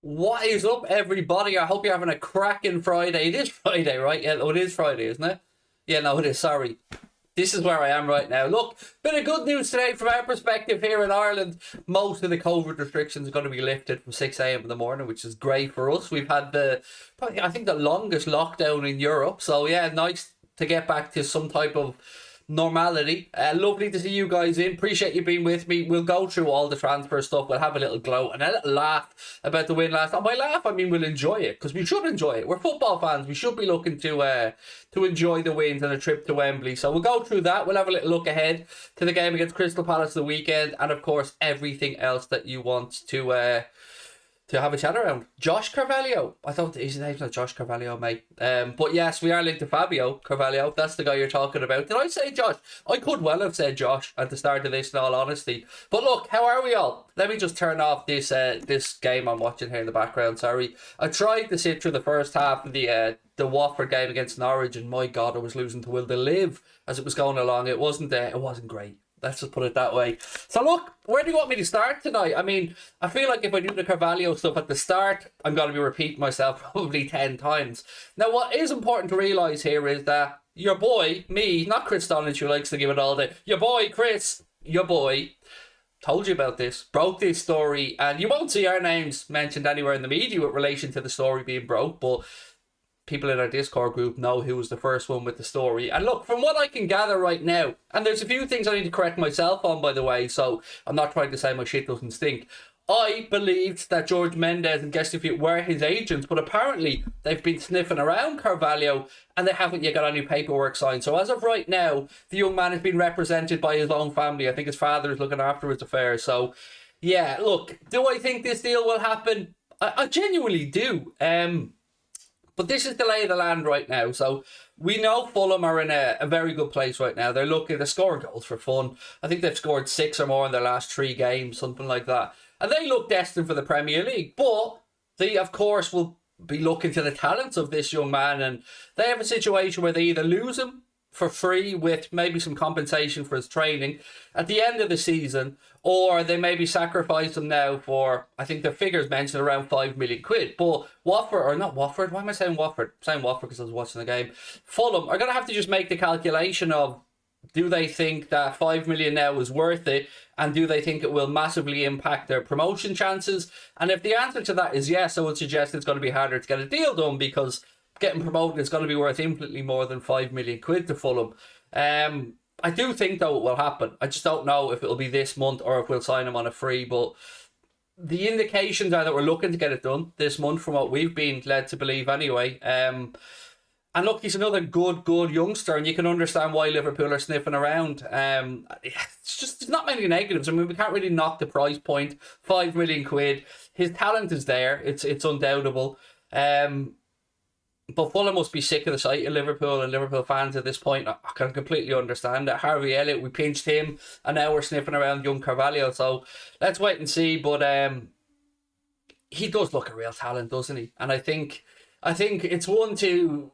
What is up, everybody? I hope you're having a cracking Friday. It is Friday, right? Yeah, oh, it is Friday, isn't it? Yeah, no, it is. Sorry. This is where I am right now. Look, bit of good news today from our perspective here in Ireland. Most of the COVID restrictions are going to be lifted from 6 a.m. in the morning, which is great for us. We've had probably, I think, the longest lockdown in Europe. So, yeah, nice to get back to some type of normality. Lovely to see you guys in. Appreciate you being with me. We'll go through all the transfer stuff. We'll have a little gloat and a little laugh about the win last time. By laugh, I mean we'll enjoy it, because we should enjoy it. We're football fans. We should be looking to enjoy the wins and a trip to Wembley. So we'll go through that. We'll have a little look ahead to the game against Crystal Palace the weekend, and of course everything else that you want to have a chat around. Josh Carvalho. I thought his name's not Josh Carvalho, mate. But yes, we are linked to Fabio Carvalho. That's the guy you're talking about. Did I say Josh? I could well have said Josh at the start of this, in all honesty. But look, how are we all? Let me just turn off this game I'm watching here in the background. Sorry. I tried to sit through the first half of the Watford game against Norwich, and my God, I was losing to will to live as it was going along. It wasn't great. Let's just put it that way. So look, where do you want me to start tonight? I mean, I feel like if I do the Carvalho stuff at the start, I'm going to be repeating myself probably 10 times. Now, what is important to realise here is that your boy, me, not Chris Stonich, who likes to give it all day, your boy, Chris, your boy, told you about this, broke this story, and you won't see our names mentioned anywhere in the media with relation to the story being broke, but people in our Discord group know who was the first one with the story. And look, from what I can gather right now, and there's a few things I need to correct myself on, by the way, so I'm not trying to say my shit doesn't stink. I believed that George Mendes and Gestifute were his agents, but apparently they've been sniffing around Carvalho and they haven't yet got any paperwork signed. So as of right now, the young man has been represented by his own family. I think his father is looking after his affairs. So yeah, look, do I think this deal will happen? I genuinely do. But this is the lay of the land right now. So we know Fulham are in a very good place right now. They're scoring goals for fun. I think they've scored 6 or more in their last 3 games, something like that. And they look destined for the Premier League. But they, of course, will be looking to the talents of this young man. And they have a situation where they either lose him for free with maybe some compensation for his training at the end of the season, or they maybe sacrifice him now for, I think the figures mentioned, around 5 million quid. But Watford, or not Watford, why am I saying Watford? I'm saying Watford because I was watching the game. Fulham are going to have to just make the calculation of, do they think that 5 million now is worth it, and do they think it will massively impact their promotion chances? And if the answer to that is yes, I would suggest it's going to be harder to get a deal done, because getting promoted is going to be worth infinitely more than 5 million quid to Fulham. I do think, though, it will happen. I just don't know if it'll be this month or if we'll sign him on a free, but the indications are that we're looking to get it done this month, from what we've been led to believe anyway. And look, he's another good youngster, and you can understand why Liverpool are sniffing around. There's not many negatives. I mean, we can't really knock the price point. 5 million quid. His talent is there. It's undoubtable. But Fulham must be sick of the sight of Liverpool and Liverpool fans at this point. I can completely understand it. Harvey Elliott, we pinched him, and now we're sniffing around young Carvalho. So let's wait and see. But he does look a real talent, doesn't he? And I think it's one to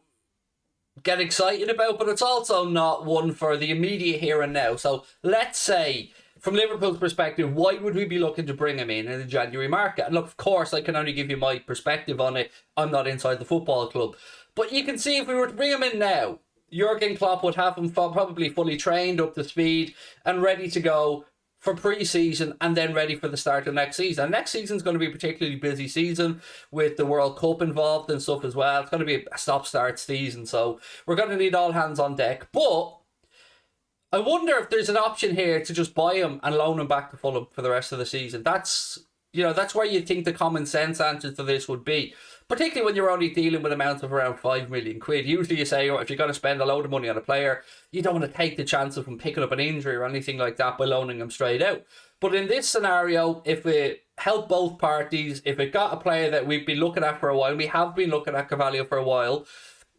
get excited about, but it's also not one for the immediate here and now. So let's say, from Liverpool's perspective, why would we be looking to bring him in the January market? And look, of course, I can only give you my perspective on it. I'm not inside the football club. But you can see, if we were to bring him in now, Jurgen Klopp would have him probably fully trained, up to speed, and ready to go for pre-season, and then ready for the start of next season. And next season's going to be a particularly busy season with the World Cup involved and stuff as well. It's going to be a stop-start season, so we're going to need all hands on deck. But I wonder if there's an option here to just buy him and loan him back to Fulham for the rest of the season. That's where you think the common sense answer to this would be. Particularly when you're only dealing with amounts of around 5 million quid. Usually you say, if you're going to spend a load of money on a player, you don't want to take the chance of him picking up an injury or anything like that by loaning him straight out. But in this scenario, if it helped both parties, if it got a player that we've been looking at for a while, we have been looking at Carvalho for a while,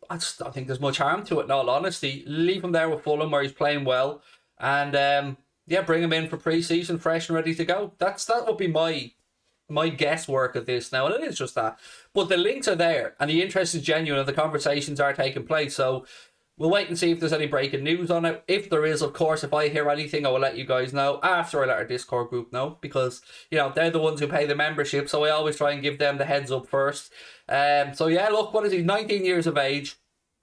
I just don't think there's much harm to it, in all honesty. Leave him there with Fulham where he's playing well, and bring him in for pre-season fresh and ready to go. That would be my guesswork of this now, and it is just that. But the links are there, and the interest is genuine, and the conversations are taking place. So We'll wait and see if there's any breaking news on it. If there is, of course, if I hear anything, I will let you guys know after I let our Discord group know, because, you know, they're the ones who pay the membership, so I always try and give them the heads up first. So yeah, look, what is he? 19 years of age,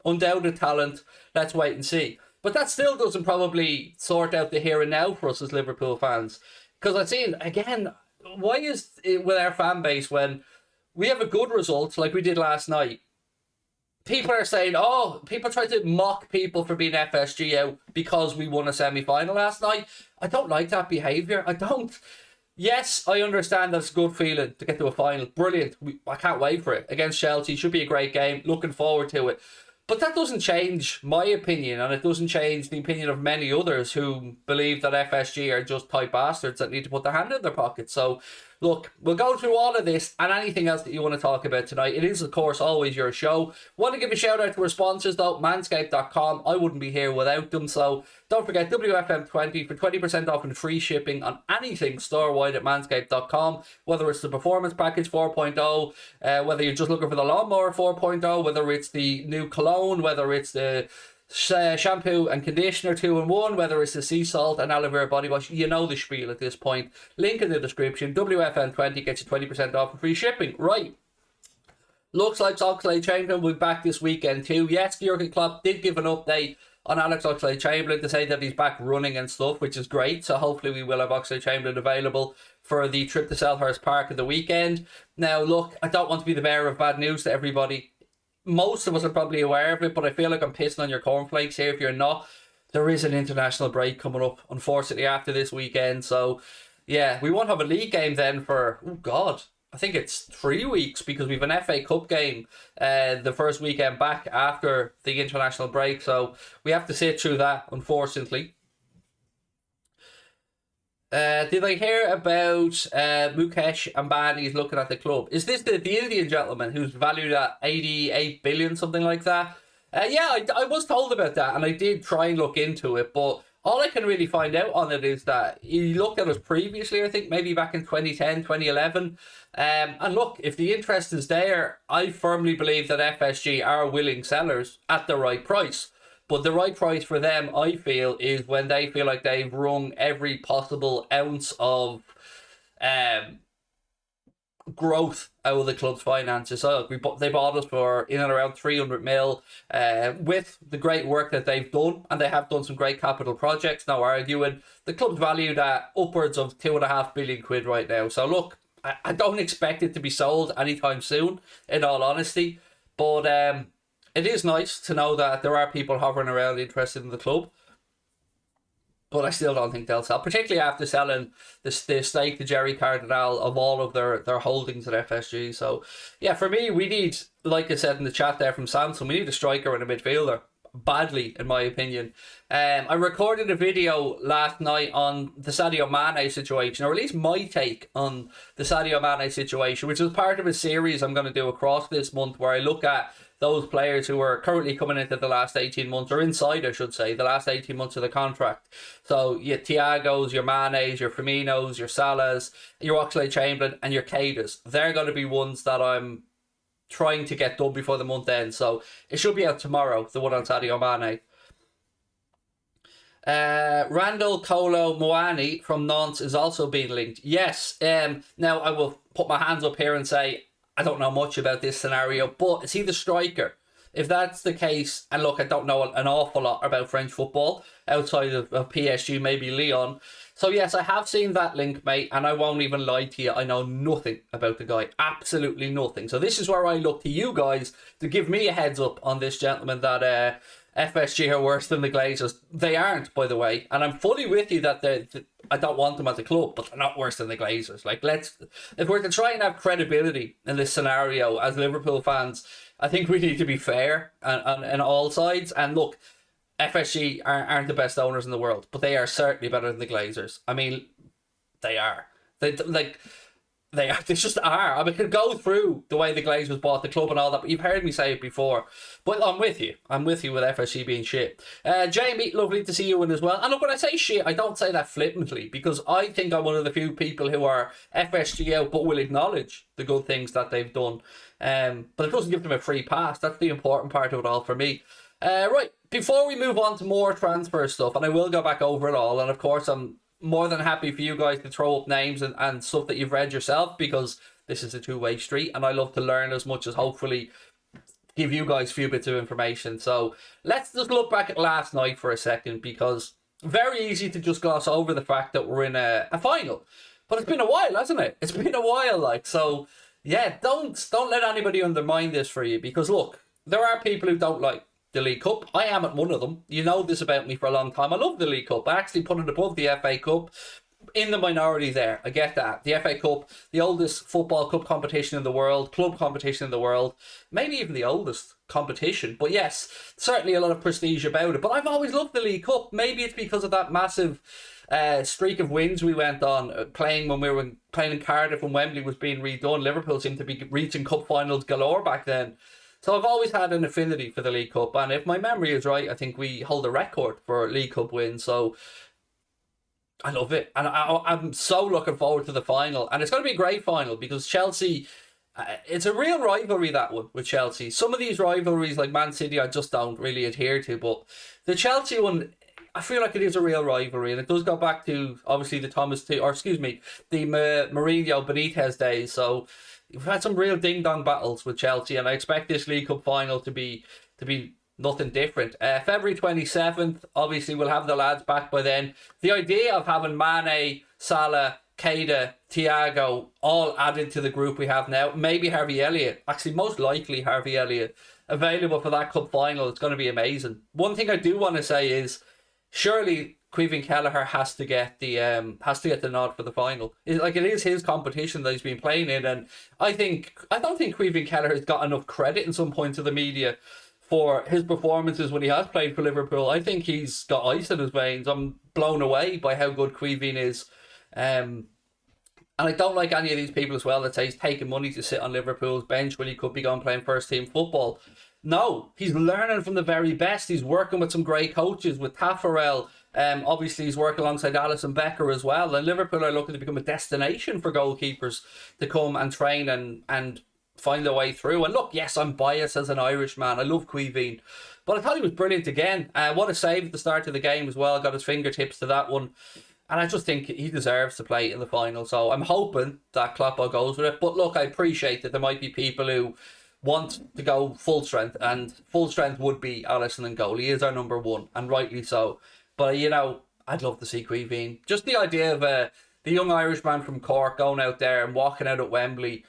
undoubted talent. Let's wait and see. But that still doesn't probably sort out the here and now for us as Liverpool fans. Because I've seen, again, why is it with our fan base when we have a good result like we did last night, people are saying, oh, people try to mock people for being FSG out because we won a semi-final last night. I don't like that behaviour. I don't. Yes, I understand that it's a good feeling to get to a final. Brilliant. I can't wait for it. Against Chelsea, should be a great game. Looking forward to it. But that doesn't change my opinion, and it doesn't change the opinion of many others who believe that FSG are just tight bastards that need to put their hand in their pocket. So, look, we'll go through all of this and anything else that you want to talk about tonight. It is, of course, always your show. Want to give a shout out to our sponsors, though, manscaped.com. I wouldn't be here without them. So don't forget WFM20 for 20% off and free shipping on anything store-wide at manscaped.com. Whether it's the Performance Package 4.0, whether you're just looking for the Lawnmower 4.0, whether it's the new cologne, whether it's the shampoo and conditioner 2-in-1, whether it's the sea salt and aloe vera body wash, you know the spiel at this point. Link in the description. WFN20 gets you 20% off and free shipping. Right. Looks like Oxlade-Chamberlain will be back this weekend too. Yes, Jurgen Klopp did give an update on Alex Oxlade-Chamberlain to say that he's back running and stuff, which is great. So hopefully we will have Oxlade-Chamberlain available for the trip to Selhurst Park at the weekend. Now, look, I don't want to be the bearer of bad news to everybody. Most of us are probably aware of it, but I feel like I'm pissing on your cornflakes here if you're not. There is an international break coming up, unfortunately, after this weekend. So, yeah, we won't have a league game then for, oh God, I think it's 3 weeks, because we've an FA Cup game the first weekend back after the international break. So we have to sit through that, unfortunately. Did I hear about Mukesh Ambani's looking at the club? Is this the Indian gentleman who's valued at 88 billion, something like that? Yeah, I was told about that, and I did try and look into it, but all I can really find out on it is that he looked at us previously, I think, maybe back in 2010, 2011. And look, if the interest is there, I firmly believe that FSG are willing sellers at the right price. But the right price for them, I feel, is when they feel like they've wrung every possible ounce of growth out of the club's finances. So they bought us for in and around 300 mil with the great work that they've done, and they have done some great capital projects, no arguing. The club's valued at upwards of 2.5 billion quid right now. So look, I don't expect it to be sold anytime soon, in all honesty. But it is nice to know that there are people hovering around interested in the club. But I still don't think they'll sell, particularly after selling the stake to Jerry Cardinal of all of their holdings at FSG. So, yeah, for me, we need, like I said in the chat there from Samson, we need a striker and a midfielder. Badly, in my opinion. I recorded a video last night on the Sadio Mane situation, or at least my take on the Sadio Mane situation, which is part of a series I'm going to do across this month, where I look at those players who are currently coming into the last 18 months, or inside, I should say, the last 18 months of the contract. So your Thiagos, your Manes, your Firminos, your Salahs, your Oxlade-Chamberlain, and your Kedas. They're going to be ones that I'm trying to get done before the month ends. So it should be out tomorrow, the one on Sadio Mane. Randall Kolo Moani from Nantes is also being linked. Yes. Now I will put my hands up here and say I don't know much about this scenario, but is he the striker? If that's the case, and look, I don't know an awful lot about French football outside of PSG, maybe Lyon. So yes, I have seen that link, mate, and I won't even lie to you. I know nothing about the guy. Absolutely nothing. So this is where I look to you guys to give me a heads up on this gentleman that FSG are worse than the Glazers. They aren't, by the way. And I'm fully with you that I don't want them as a club, but they're not worse than the Glazers. Like, if we're to try and have credibility in this scenario as Liverpool fans, I think we need to be fair on all sides. And look, FSG aren't the best owners in the world, but they are certainly better than the Glazers. I mean, they are. They are. They just are. I mean, I could go through the way the Glazers bought the club and all that, but you've heard me say it before. But I'm with you. I'm with you with FSG being shit. Jamie, lovely to see you in as well. And look, when I say shit, I don't say that flippantly, because I think I'm one of the few people who are FSG out but will acknowledge the good things that they've done. But it doesn't give them a free pass. That's the important part of it all for me. Right, before we move on to more transfer stuff, and I will go back over it all, and of course I'm more than happy for you guys to throw up names and stuff that you've read yourself, because this is a two-way street and I love to learn as much as hopefully give you guys a few bits of information. So let's just look back at last night for a second, because very easy to just gloss over the fact that we're in a final. But it's been a while, hasn't it? It's been a while, like, so yeah, don't let anybody undermine this for you, because look, there are people who don't like the League Cup. I am at one of them. You know this about me for a long time. I love the League Cup. I actually put it above the FA Cup. In the minority there, I get that. The FA Cup, the oldest football cup competition in the world, club competition in the world, maybe even the oldest competition. But yes, certainly a lot of prestige about it. But I've always loved the League Cup. Maybe it's because of that massive streak of wins we went on playing when we were playing in Cardiff when Wembley was being redone. Liverpool seemed to be reaching cup finals galore back then. So I've always had an affinity for the League Cup, and if my memory is right, I think we hold a record for League Cup wins. So I love it, and I'm so looking forward to the final, and it's going to be a great final because Chelsea, it's a real rivalry, that one with Chelsea. Some of these rivalries like Man City I just don't really adhere to, but the Chelsea one, I feel like it is a real rivalry, and it does go back to obviously the the Mourinho Benitez days. So we've had some real ding dong battles with Chelsea, and I expect this League Cup final to be nothing different. February 27th, obviously we'll have the lads back by then. The idea of having Mane, Salah, Keita, Thiago all added to the group we have now, maybe Harvey Elliott, actually most likely Harvey Elliott, available for that cup final, it's going to be amazing. One thing I do want to say is, surely Caoimhín Kelleher has to get the nod for the final. It is his competition that he's been playing in, and I don't think Caoimhín Kelleher has got enough credit in some points of the media for his performances when he has played for Liverpool. I think he's got ice in his veins. I'm blown away by how good Caoimhín is. And I don't like any of these people as well that say he's taking money to sit on Liverpool's bench when he could be going playing first team football. No, he's learning from the very best. He's working with some great coaches, with Taffarel. Obviously, he's working alongside Alisson Becker as well. And Liverpool are looking to become a destination for goalkeepers to come and train and find their way through. And look, yes, I'm biased as an Irish man. I love Caoimhín, but I thought he was brilliant again. What a save at the start of the game as well. Got his fingertips to that one. And I just think he deserves to play in the final. So I'm hoping that Kloppo goes with it. But look, I appreciate that there might be people who want to go full strength, and full strength would be Alisson in goal. He is our number one, and rightly so. But, you know, I'd love to see Caoimhín. Just the idea of the young Irishman from Cork going out there and walking out at Wembley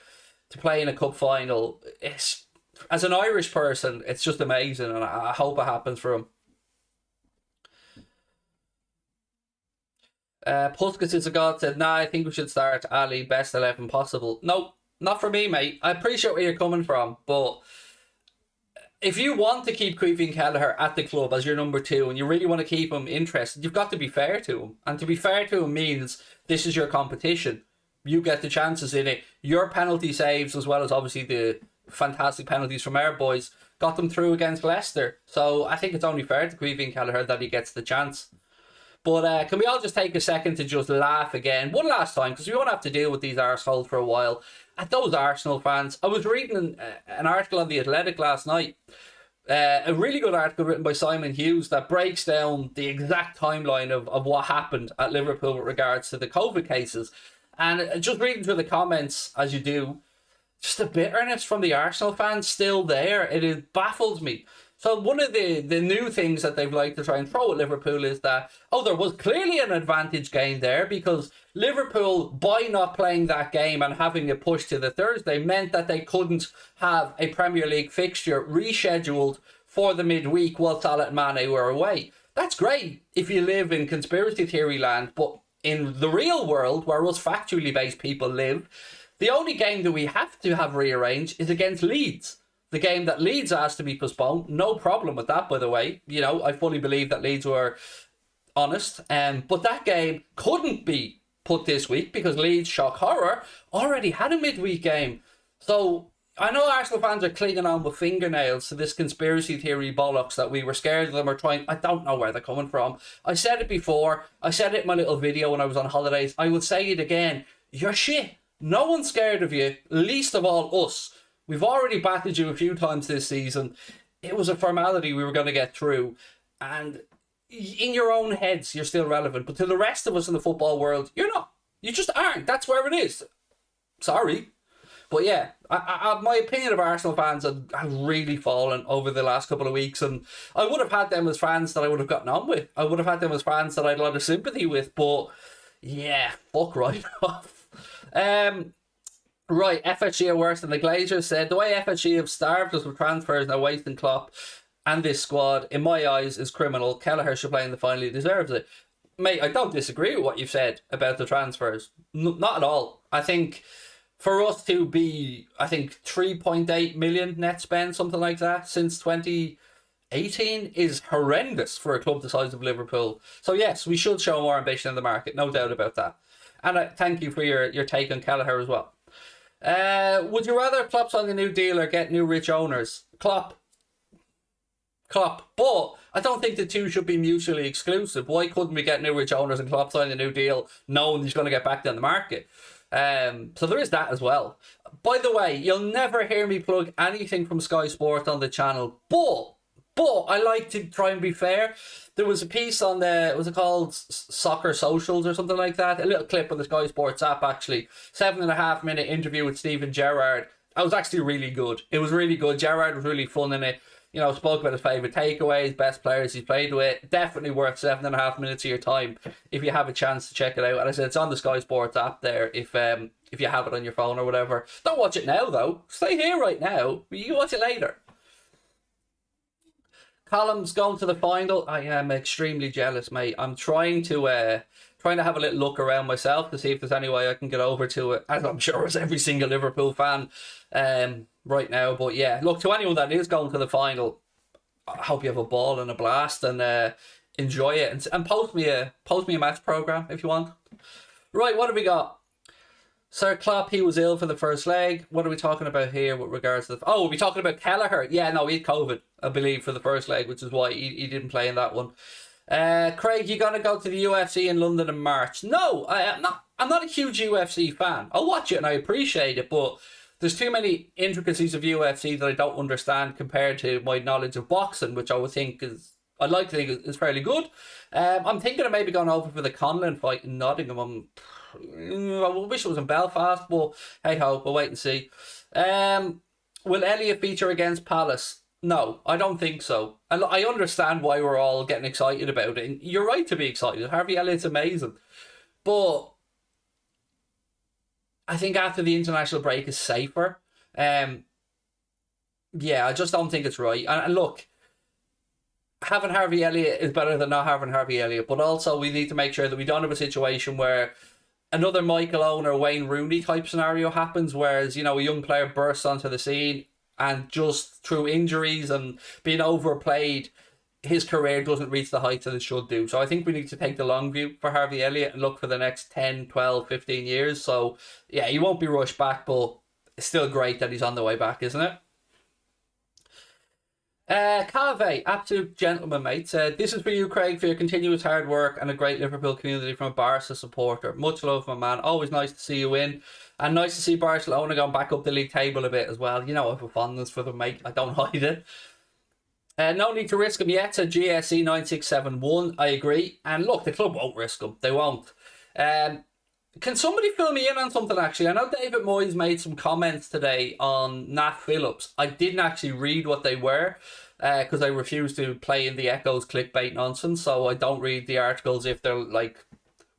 to play in a cup final, as an Irish person, it's just amazing, and I hope it happens for him. Puskas is a god said, nah, I think we should start Ali, best 11 possible. No, not for me, mate. I appreciate where you're coming from, but if you want to keep Caoimhín Kelleher at the club as your number two and you really want to keep him interested, you've got to be fair to him. And to be fair to him means this is your competition. You get the chances in it. Your penalty saves, as well as obviously the fantastic penalties from our boys, got them through against Leicester. So I think it's only fair to Caoimhín Kelleher that he gets the chance. But can we all just take a second to just laugh again, one last time, because we won't have to deal with these arseholes for a while, at those Arsenal fans. I was reading an article on The Athletic last night, a really good article written by Simon Hughes that breaks down the exact timeline of what happened at Liverpool with regards to the COVID cases. And just reading through the comments, as you do, just the bitterness from the Arsenal fans still there. It baffles me. So one of the new things that they've liked to try and throw at Liverpool is that, there was clearly an advantage gained there because Liverpool, by not playing that game and having it pushed to the Thursday, meant that they couldn't have a Premier League fixture rescheduled for the midweek while Salah and Mane were away. That's great if you live in conspiracy theory land, but in the real world, where us factually based people live, the only game that we have to have rearranged is against Leeds. The game that Leeds asked to be postponed, no problem with that, by the way. You know, I fully believe that Leeds were honest. But that game couldn't be put this week because Leeds, shock horror, already had a midweek game. So I know Arsenal fans are clinging on with fingernails to this conspiracy theory bollocks that we were scared of them or trying. I don't know where they're coming from. I said it before. I said it in my little video when I was on holidays. I will say it again. You're shit. No one's scared of you, least of all us. We've already battered you a few times this season. It was a formality we were going to get through. And in your own heads, you're still relevant. But to the rest of us in the football world, you're not. You just aren't. That's where it is. Sorry. But yeah, my opinion of Arsenal fans has really fallen over the last couple of weeks. And I would have had them as fans that I would have gotten on with. I would have had them as fans that I had a lot of sympathy with. But yeah, fuck right off. Right, FSG are worse than the Glazers said. The way FSG have starved us with transfers and are wasting Klopp and this squad, in my eyes, is criminal. Kelleher should play in the final. He deserves it. Mate, I don't disagree with what you've said about the transfers. Not at all. I think for us to be, 3.8 million net spend, something like that, since 2018 is horrendous for a club the size of Liverpool. So yes, we should show more ambition in the market, no doubt about that. And I thank you for your take on Kelleher as well. Would you rather Klopp sign a new deal or get new rich owners? Klopp. But I don't think the two should be mutually exclusive. Why couldn't we get new rich owners and Klopp sign a new deal knowing he's going to get back on the market? So there is that as well. By the way, you'll never hear me plug anything from Sky Sport on the channel, but I like to try and be fair. There was a piece on was it called Soccer Socials or something like that? A little clip on the Sky Sports app, actually. 7.5-minute interview with Steven Gerrard. That was actually really good. It was really good. Gerrard was really fun in it. You know, spoke about his favourite takeaways, best players he's played with. Definitely worth 7.5 minutes of your time if you have a chance to check it out. And I said it's on the Sky Sports app there if you have it on your phone or whatever. Don't watch it now though. Stay here right now. You can watch it later. Column's going to the final. I am extremely jealous, mate. I'm trying to have a little look around myself to see if there's any way I can get over to it, as I'm sure as every single Liverpool fan right now. But yeah, look, to anyone that is going to the final, I hope you have a ball and a blast and enjoy it. And post me a match programme if you want. Right, what have we got? Sir Klopp, he was ill for the first leg. What are we talking about here with regards to we'll be talking about Kelleher. Yeah, no, he had COVID, I believe, for the first leg, which is why he didn't play in that one. Craig, you gonna go to the UFC in London in March? No, I'm not a huge UFC fan. I'll watch it and I appreciate it, but there's too many intricacies of UFC that I don't understand compared to my knowledge of boxing, which I'd like to think is fairly good. I'm thinking of maybe going over for the Conlon fight in Nottingham. I wish it was in Belfast, but hey ho, we'll wait and see. Will Elliott feature against Palace? No, I don't think so. And I understand why we're all getting excited about it. And you're right to be excited. Harvey Elliott's amazing. But I think after the international break is safer. Yeah, I just don't think it's right. And look, having Harvey Elliott is better than not having Harvey Elliott. But also we need to make sure that we don't have a situation where another Michael Owen or Wayne Rooney type scenario happens, whereas, you know, a young player bursts onto the scene and just through injuries and being overplayed, his career doesn't reach the heights that it should do. So I think we need to take the long view for Harvey Elliott and look for the next 10, 12, 15 years. So yeah, he won't be rushed back, but it's still great that he's on the way back, isn't it? Cave, absolute gentleman, mate, said, "This is for you, Craig, for your continuous hard work and a great Liverpool community from a Barca supporter. Much love, my man. Always nice to see you in. And nice to see Barcelona going back up the league table a bit as well. You know I have a fondness for them, mate. I don't hide it. No need to risk him yet," said GSE 9671. I agree. And look, the club won't risk him. They won't. Can somebody fill me in on something, actually? I know David Moyes made some comments today on Nat Phillips. I didn't actually read what they were because I refuse to play in the Echo's clickbait nonsense, so I don't read the articles if they're, like,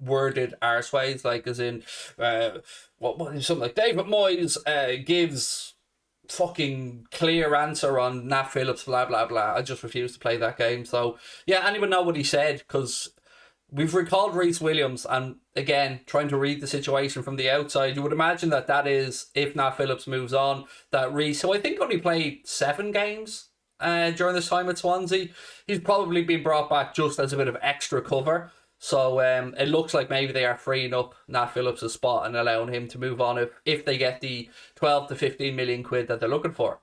worded arseways, like, as in, something like David Moyes gives fucking clear answer on Nat Phillips, blah, blah, blah. I just refuse to play that game. So, yeah, anyone know what he said? Because we've recalled Reece Williams, and again, trying to read the situation from the outside, you would imagine that is, if Nat Phillips moves on, that Reece, who I think only played 7 games during this time at Swansea, he's probably been brought back just as a bit of extra cover. So it looks like maybe they are freeing up Nat Phillips' spot and allowing him to move on if they get the 12 to 15 million quid that they're looking for.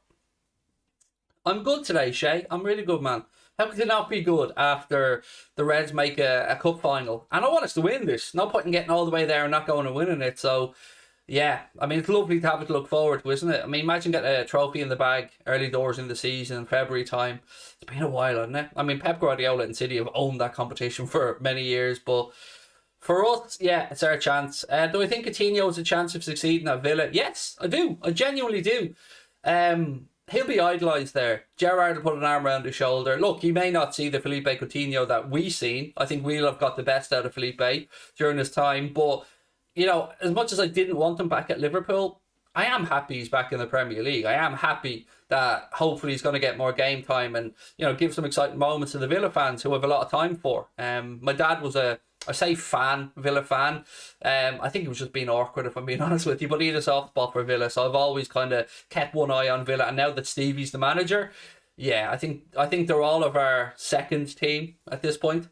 I'm good today, Shay. I'm really good, man. How could it not be good after the Reds make a cup final? And I want us to win this. No point in getting all the way there and not going and winning it. So, Yeah, I mean, it's lovely to have it to look forward to, isn't it? I mean, imagine getting a trophy in the bag early doors in the season in February time. It's been a while, hasn't it? I mean, Pep Guardiola and City have owned that competition for many years, but for us, yeah, it's our chance. Do I think Coutinho has a chance of succeeding at Villa? Yes, I do. I genuinely do. He'll be idolised there. Gerrard will put an arm around his shoulder. Look, he may not see the Felipe Coutinho that we've seen. I think we'll have got the best out of Felipe during his time. But, as much as I didn't want him back at Liverpool, I am happy he's back in the Premier League. I am happy that hopefully he's going to get more game time and, give some exciting moments to the Villa fans who have a lot of time for. My dad was I say Villa fan. I think it was just being awkward, if I'm being honest with you, but he had a soft spot for Villa, so I've always kind of kept one eye on Villa. And now that Stevie's the manager, yeah, I think they're all of our second team at this point.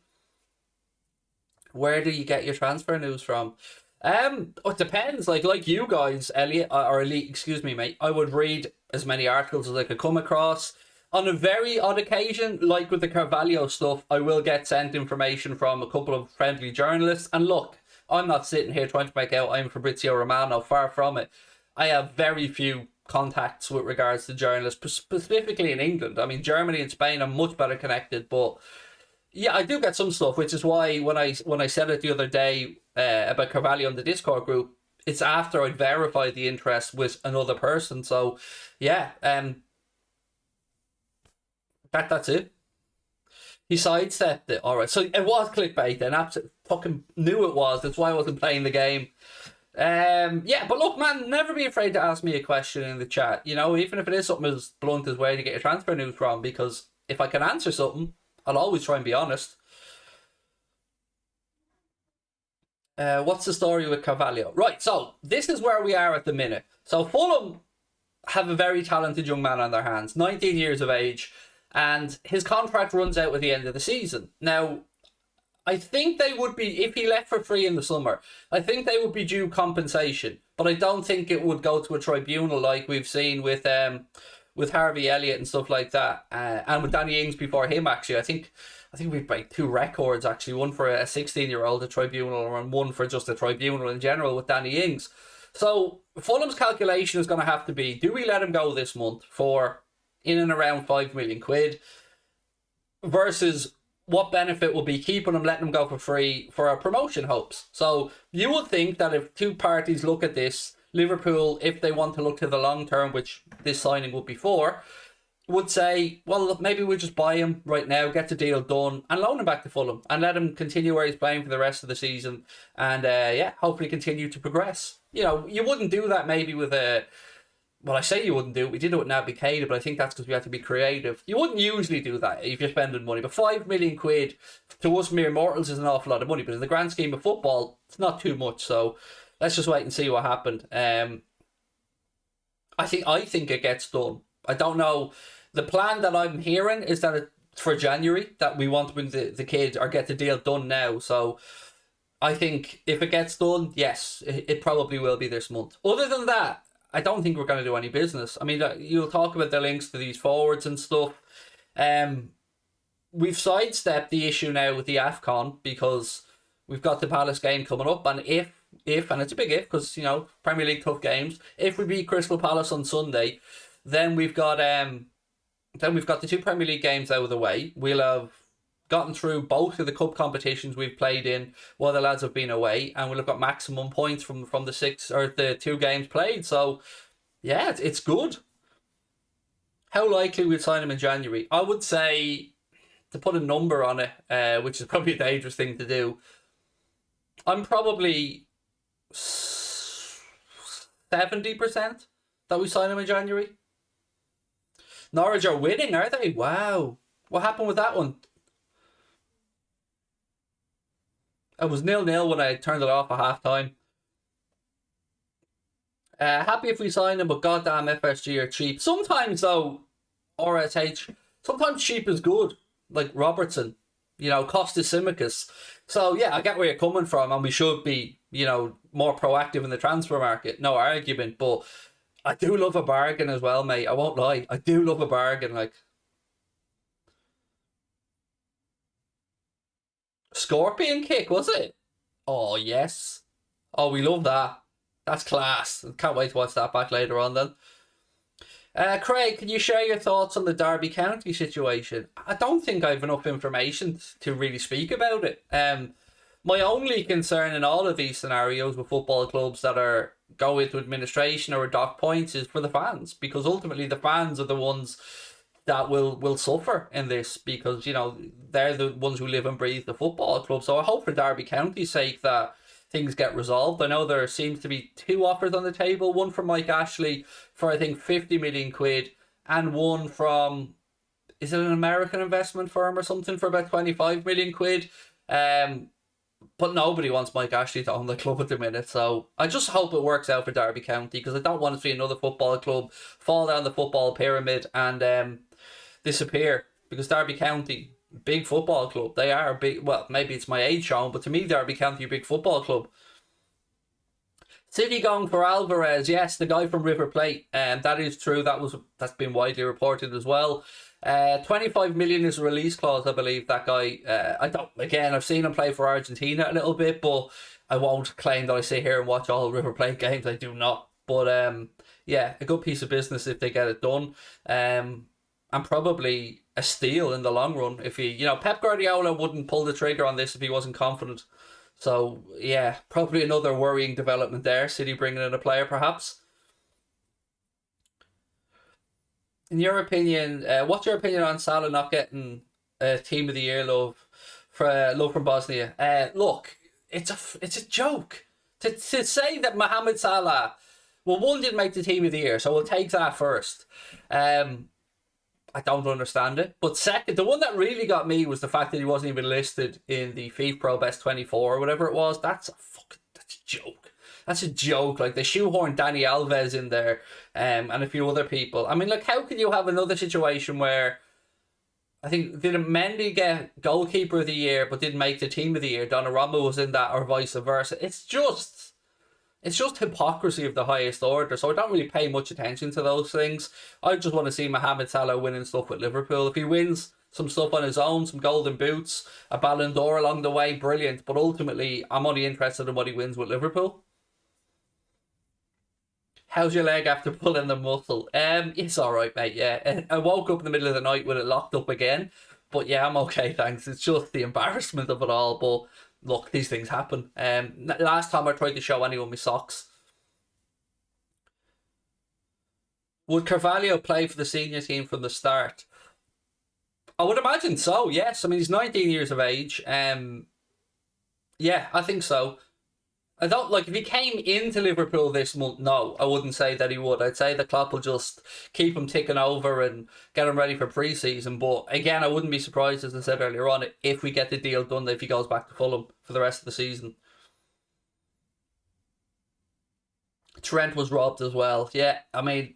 Where do you get your transfer news from? It depends. Like you guys, Elliot or Elite, excuse me, mate. I would read as many articles as I could come across. On a very odd occasion, like with the Carvalho stuff, I will get sent information from a couple of friendly journalists. And look, I'm not sitting here trying to make out I'm Fabrizio Romano, far from it. I have very few contacts with regards to journalists, specifically in England. I mean, Germany and Spain are much better connected, but yeah, I do get some stuff, which is why when I said it the other day about Carvalho in the Discord group, it's after I'd verified the interest with another person. So yeah, that's it. He sidestepped it. All right, so it was clickbait. Then absolutely fucking knew it was. That's why I wasn't playing the game. Yeah, but look, man, never be afraid to ask me a question in the chat. Even if it is something as blunt as where to get your transfer news from, because if I can answer something, I'll always try and be honest. What's the story with Carvalho? Right, so this is where we are at the minute. So Fulham have a very talented young man on their hands, 19 years of age, and his contract runs out at the end of the season. Now, I think they would be, if he left for free in the summer, I think they would be due compensation, but I don't think it would go to a tribunal like we've seen with Harvey Elliott and stuff like that, and with Danny Ings before him. Actually, I think we've break two records actually, one for a 16-year-old at tribunal and one for just a tribunal in general with Danny Ings. So Fulham's calculation is going to have to be: do we let him go this month for in and around 5 million quid, versus what benefit will be keeping him, letting him go for free for our promotion hopes? So you would think that if two parties look at this, Liverpool, if they want to look to the long term, which this signing would be for, would say, well, look, maybe we'll just buy him right now, get the deal done, and loan him back to Fulham and let him continue where he's playing for the rest of the season, and hopefully continue to progress. You wouldn't do that maybe with a. Well, I say you wouldn't do it. We did it with Naby Keita, but I think that's because we had to be creative. You wouldn't usually do that if you're spending money. But 5 million quid to us mere mortals is an awful lot of money. But in the grand scheme of football, it's not too much. So let's just wait and see what happened. I think it gets done. I don't know. The plan that I'm hearing is that it's for January, that we want to bring the kid or get the deal done now. So I think if it gets done, yes, it probably will be this month. Other than that, I don't think we're going to do any business. I mean, you'll talk about the links to these forwards and stuff. We've sidestepped the issue now with the AFCON because we've got the Palace game coming up, and if and it's a big if, because Premier League tough games. If we beat Crystal Palace on Sunday, then we've got the two Premier League games out of the way. We'll have gotten through both of the cup competitions we've played in while the lads have been away, and we'll have got maximum points from the 6 or the 2 games played. So yeah, it's good. How likely we'd sign him in January? I would say, to put a number on it, which is probably a dangerous thing to do, I'm probably 70% that we sign him in January. Norwich are winning, are they? Wow. What happened with that one? It was 0-0 when I turned it off at half time. Happy if we sign him, but goddamn FSG are cheap. Sometimes though, RSH, sometimes cheap is good. Like Robertson, Costas Simicas. So yeah, I get where you're coming from, and we should be, more proactive in the transfer market. No argument, but I do love a bargain as well, mate. I won't lie. I do love a bargain. Like, Scorpion kick, was it? Oh, yes. Oh, we love that. That's class. Can't wait to watch that back later on then. Craig, can you share your thoughts on the Derby County situation? I don't think I have enough information to really speak about it. My only concern in all of these scenarios with football clubs that are go into administration or dock points is for the fans, because ultimately the fans are the ones that will suffer in this, because they're the ones who live and breathe the football club. So I hope for Derby County's sake that things get resolved. I know there seems to be two offers on the table, one from Mike Ashley for I think 50 million quid, and one from, is it an American investment firm or something, for about 25 million quid. But nobody wants Mike Ashley to own the club at the minute, so I just hope it works out for Derby County, because I don't want to see another football club fall down the football pyramid and disappear, because Derby County, big football club. They are a big, well, maybe it's my age shown, but to me, Derby County, a big football club. City going for Alvarez, yes, the guy from River Plate, and that is true. That's been widely reported as well. 25 million is a release clause, I believe. That guy, I've seen him play for Argentina a little bit, but I won't claim that I sit here and watch all River Plate games. I do not. But yeah, a good piece of business if they get it done. And probably a steal in the long run if Pep Guardiola wouldn't pull the trigger on this if he wasn't confident. So yeah, probably another worrying development there. City bringing in a player, perhaps. In your opinion, what's your opinion on Salah not getting Team of the Year love from Bosnia? Look, it's a joke to say that Mohamed Salah, well, one didn't make the Team of the Year, so we'll take that first. I don't understand it. But second, the one that really got me was the fact that he wasn't even listed in the FIFA Pro Best 24 or whatever it was. That's a joke. That's a joke. Like, they shoehorned Dani Alves in there, and a few other people. I mean, like, how can you have another situation where, I think, did Mendy get goalkeeper of the year but didn't make the Team of the Year? Donnarumma was in that, or vice versa. It's just hypocrisy of the highest order. So I don't really pay much attention to those things. I just want to see Mohamed Salah winning stuff with Liverpool. If he wins some stuff on his own, some golden boots, a Ballon d'Or along the way, brilliant. But ultimately, I'm only interested in what he wins with Liverpool. How's your leg after pulling the muscle? It's all right, mate. Yeah, I woke up in the middle of the night with it locked up again, but yeah, I'm okay, thanks. It's just the embarrassment of it all. But look, these things happen. Last time I tried to show anyone my socks. Would Carvalho play for the senior team from the start? I would imagine so. Yes, I mean, he's 19 years of age. Yeah, I think so. I don't, like, if he came into Liverpool this month, no, I wouldn't say that he would. I'd say the Klopp will just keep him ticking over and get him ready for pre-season. But again, I wouldn't be surprised, as I said earlier on, if we get the deal done, if he goes back to Fulham for the rest of the season. Trent was robbed as well. Yeah, I mean,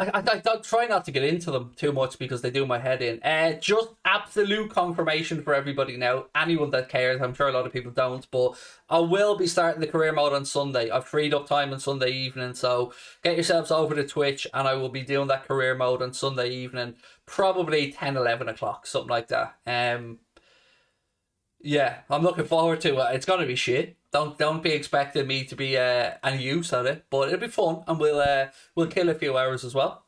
I try not to get into them too much because they do my head in. Just absolute confirmation for everybody now. Anyone that cares, I'm sure a lot of people don't, but I will be starting the career mode on Sunday. I've freed up time on Sunday evening, so get yourselves over to Twitch and I will be doing that career mode on Sunday evening, probably 10, 11 o'clock, something like that. Yeah, I'm looking forward to it. It's going to be shit. Don't be expecting me to be any use at it, but it'll be fun, and we'll kill a few hours as well.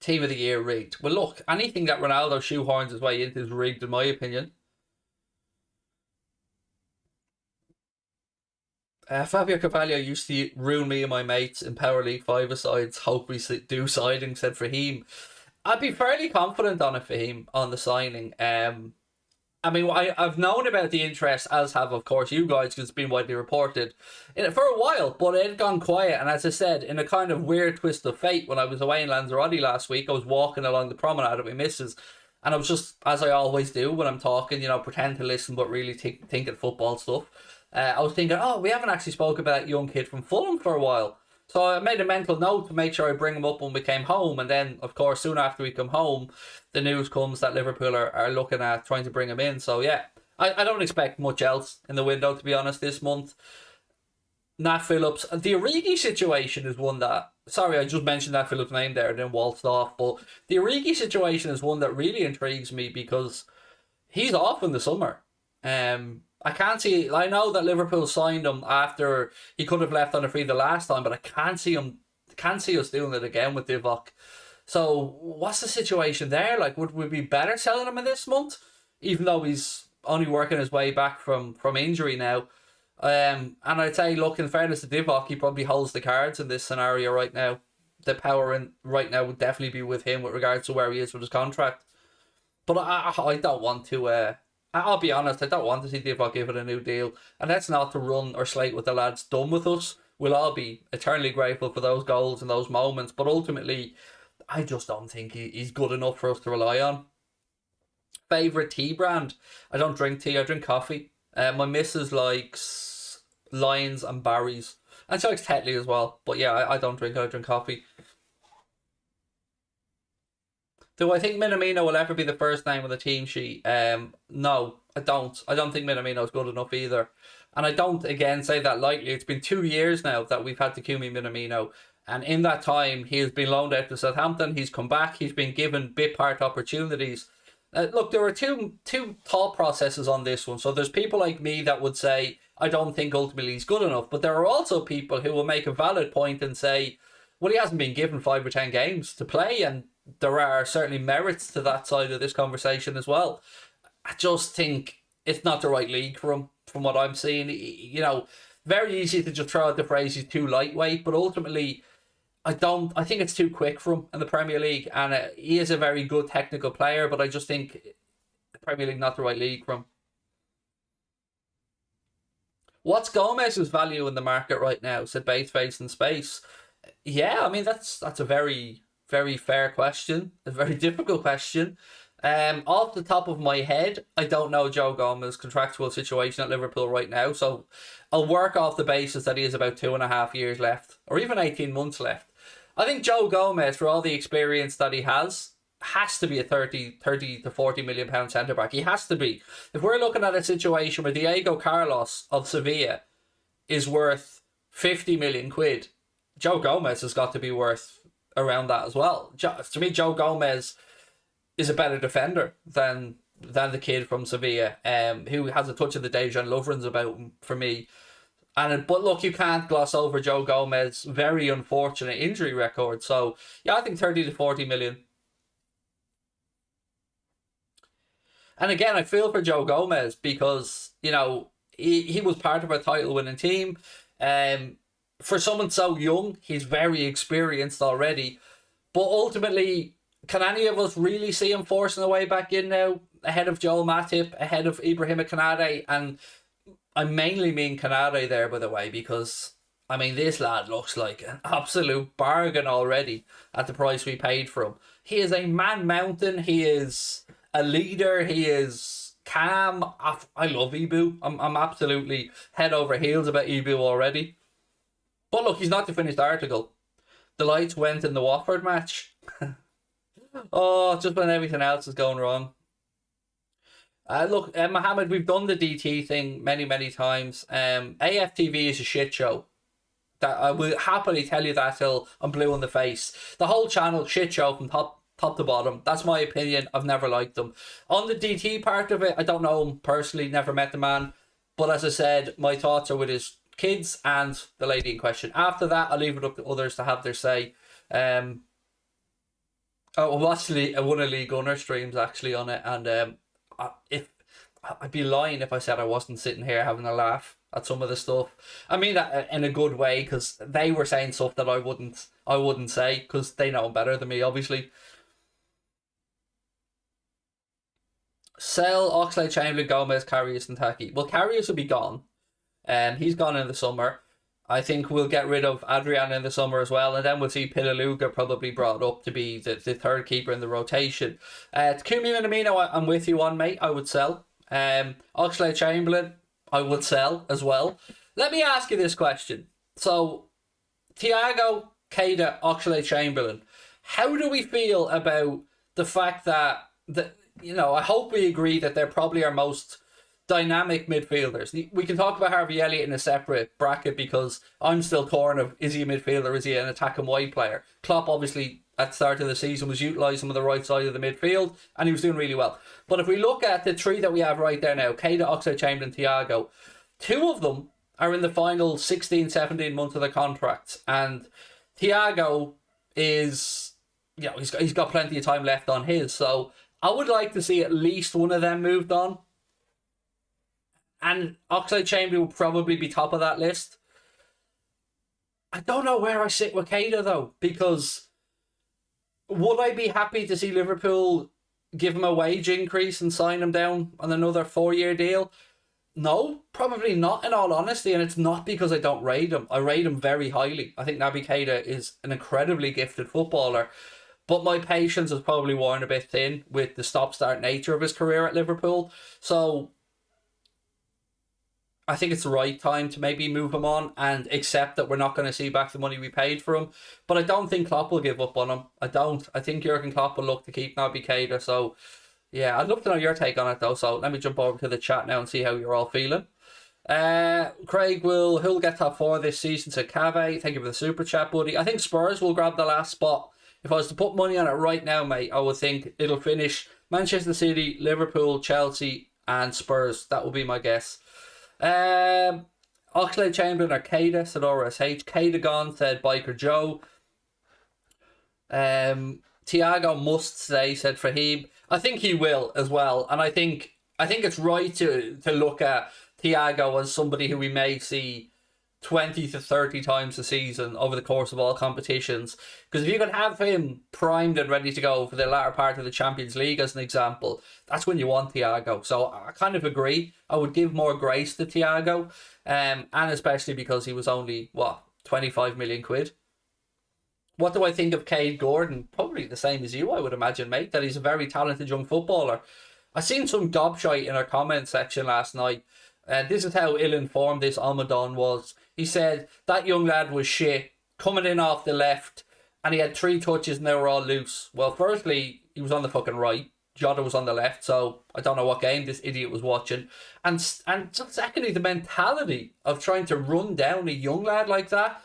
Team of the Year rigged. Well, look, anything that Ronaldo shoehorns his way into is rigged, in my opinion. Fabio Carvalho used to ruin me and my mates in Power League 5-a-sides. Hope we do siding, said Fahim. I'd be fairly confident on it for him on the signing. I mean, I've known about the interest, as have, of course, you guys, because it's been widely reported for a while, but it had gone quiet. And as I said, in a kind of weird twist of fate, when I was away in Lanzarote last week, I was walking along the promenade with my missus, and I was just, as I always do when I'm talking, pretend to listen, but really think of football stuff. I was thinking, oh, we haven't actually spoken about that young kid from Fulham for a while. So I made a mental note to make sure I bring him up when we came home. And then, of course, soon after we come home, the news comes that Liverpool are looking at trying to bring him in. So, yeah, I don't expect much else in the window, to be honest, this month. Nat Phillips. The Origi situation is one that... Sorry, I just mentioned Nat Phillips' name there and then waltzed off. But the Origi situation is one that really intrigues me because he's off in the summer. I can't see. I know that Liverpool signed him after he could have left on a free the last time, but I can't see him. Can't see us doing it again with Divock. So what's the situation there? Like, would we be better selling him in this month, even though he's only working his way back from injury now? And I'd say, look, in fairness to Divock, he probably holds the cards in this scenario right now. The power in right now would definitely be with him with regards to where he is with his contract. But I don't want to. I'll be honest, I don't want to see Divock give it a new deal. And that's not to run or slate what the lad's done with us. We'll all be eternally grateful for those goals and those moments. But ultimately, I just don't think he's good enough for us to rely on. Favourite tea brand? I don't drink tea, I drink coffee. My missus likes Lions and Barry's. And she likes Tetley as well. But yeah, I don't drink it, I drink coffee. Do I think Minamino will ever be the first name on the team sheet? No, I don't. I don't think Minamino's good enough either. And I don't, again, say that lightly. It's been 2 years now that we've had Takumi Minamino. And in that time, he has been loaned out to Southampton. He's come back. He's been given bit part opportunities. Look, there are two thought processes on this one. So there's people like me that would say, I don't think ultimately he's good enough. But there are also people who will make a valid point and say, well, he hasn't been given 5 or 10 games to play. And there are certainly merits to that side of this conversation as well. I just think it's not the right league for him, from what I'm seeing. You know, very easy to just throw out the phrase he's too lightweight, but ultimately, I think it's too quick for him in the Premier League, and he is a very good technical player, but I just think the Premier League not the right league for him. What's Gomez's value in the market right now? Said Bateface in Space. Yeah, I mean that's a very, very fair question, a very difficult question. Off the top of my head, I don't know Joe Gomez's contractual situation at Liverpool right now, so I'll work off the basis that he has about 2.5 years left, or even 18 months left. I think Joe Gomez, for all the experience that he has to be a 30 to 40 million pound centre back. He has to be. If we're looking at a situation where Diego Carlos of Sevilla is worth 50 million quid, Joe Gomez has got to be worth around that as well. To me, Joe Gomez is a better defender than the kid from Sevilla, who has a touch of the Dejan Lovren's about him for me. But look, you can't gloss over Joe Gomez's very unfortunate injury record. So yeah, I think 30 to 40 million. And again, I feel for Joe Gomez because, you know, he was part of a title-winning team. For someone so young, he's very experienced already. But ultimately, can any of us really see him forcing a way back in now, ahead of Joel Matip, ahead of Ibrahima Konate? And I mainly mean Konate there, by the way, because, I mean, this lad looks like an absolute bargain already at the price we paid for him. He is a man mountain. He is a leader. He is calm. I love Ibu. I'm absolutely head over heels about Ibu already. But look, he's not the finished article. The lights went in the Watford match. Oh, just when everything else is going wrong. Look, Mohammed, we've done the DT thing many, many times. AFTV is a shit show. That I will happily tell you that till I'm blue in the face. The whole channel, shit show from top to bottom. That's my opinion. I've never liked them. On the DT part of it, I don't know him personally, never met the man. But as I said, my thoughts are with his kids and the lady in question. After that, I'll leave it up to others to have their say. I watched one of Lee Gunner's streams actually on it, and if I'd be lying if I said I wasn't sitting here having a laugh at some of the stuff. I mean that in a good way, because they were saying stuff that I wouldn't say, because they know better than me, obviously. Sell Oxlade-Chamberlain, Gomez, Karius and Taki. Well, Karius will be gone. He's gone in the summer. I think we'll get rid of Adrian in the summer as well, and then we'll see Pilaluga probably brought up to be the third keeper in the rotation. Takumi Minamino, I'm with you on, mate. I would sell. Oxlade-Chamberlain, I would sell as well. Let me ask you this question. So, Thiago, Keita, Oxlade-Chamberlain. How do we feel about the fact that, I hope we agree that they're probably our most dynamic midfielders. We can talk about Harvey Elliott in a separate bracket because I'm still torn of, is he a midfielder, is he an attack and wide player? Klopp obviously at the start of the season, was utilising on the right side of the midfield, and he was doing really well. But if we look at the three that we have right there now, Keita, Oxlade-Chamberlain, Thiago, two of them are in the final 16, 17 months of their contracts, and Thiago is, he's got plenty of time left on his, so I would like to see at least one of them moved on. And Oxlade-Chamberlain will probably be top of that list. I don't know where I sit with Keita though, because would I be happy to see Liverpool give him a wage increase and sign him down on another 4-year deal? No, probably not, in all honesty, and it's not because I don't rate him. I rate him very highly. I think Naby Keita is an incredibly gifted footballer, but my patience has probably worn a bit thin with the stop-start nature of his career at Liverpool. So I think it's the right time to maybe move him on and accept that we're not going to see back the money we paid for him. But I don't think Klopp will give up on him. I don't. I think Jurgen Klopp will look to keep Naby Keita. So yeah, I'd love to know your take on it though. So let me jump over to the chat now and see how you're all feeling. Craig who'll get top 4 this season, said Cave. Thank you for the super chat, buddy. I think Spurs will grab the last spot. If I was to put money on it right now, mate, I would think it'll finish Manchester City, Liverpool, Chelsea and Spurs. That would be my guess. Oxlade-Chamberlain or Keita, said RSH. Keita gone, said Biker Joe. Thiago must stay, said Fahim. I think he will as well, and I think it's right to look at Thiago as somebody who we may see 20 to 30 times a season over the course of all competitions. Because if you could have him primed and ready to go for the latter part of the Champions League, as an example, that's when you want Thiago. So I kind of agree. I would give more grace to Thiago, and especially because he was only, 25 million quid. What do I think of Cade Gordon? Probably the same as you, I would imagine, mate, that he's a very talented young footballer. I seen some gobshite in our comment section last night. This is how ill-informed this Almadon was. He said that young lad was shit, coming in off the left, and he had 3 touches and they were all loose. Well, firstly, he was on the fucking right. Jota was on the left, so I don't know what game this idiot was watching. And secondly, the mentality of trying to run down a young lad like that.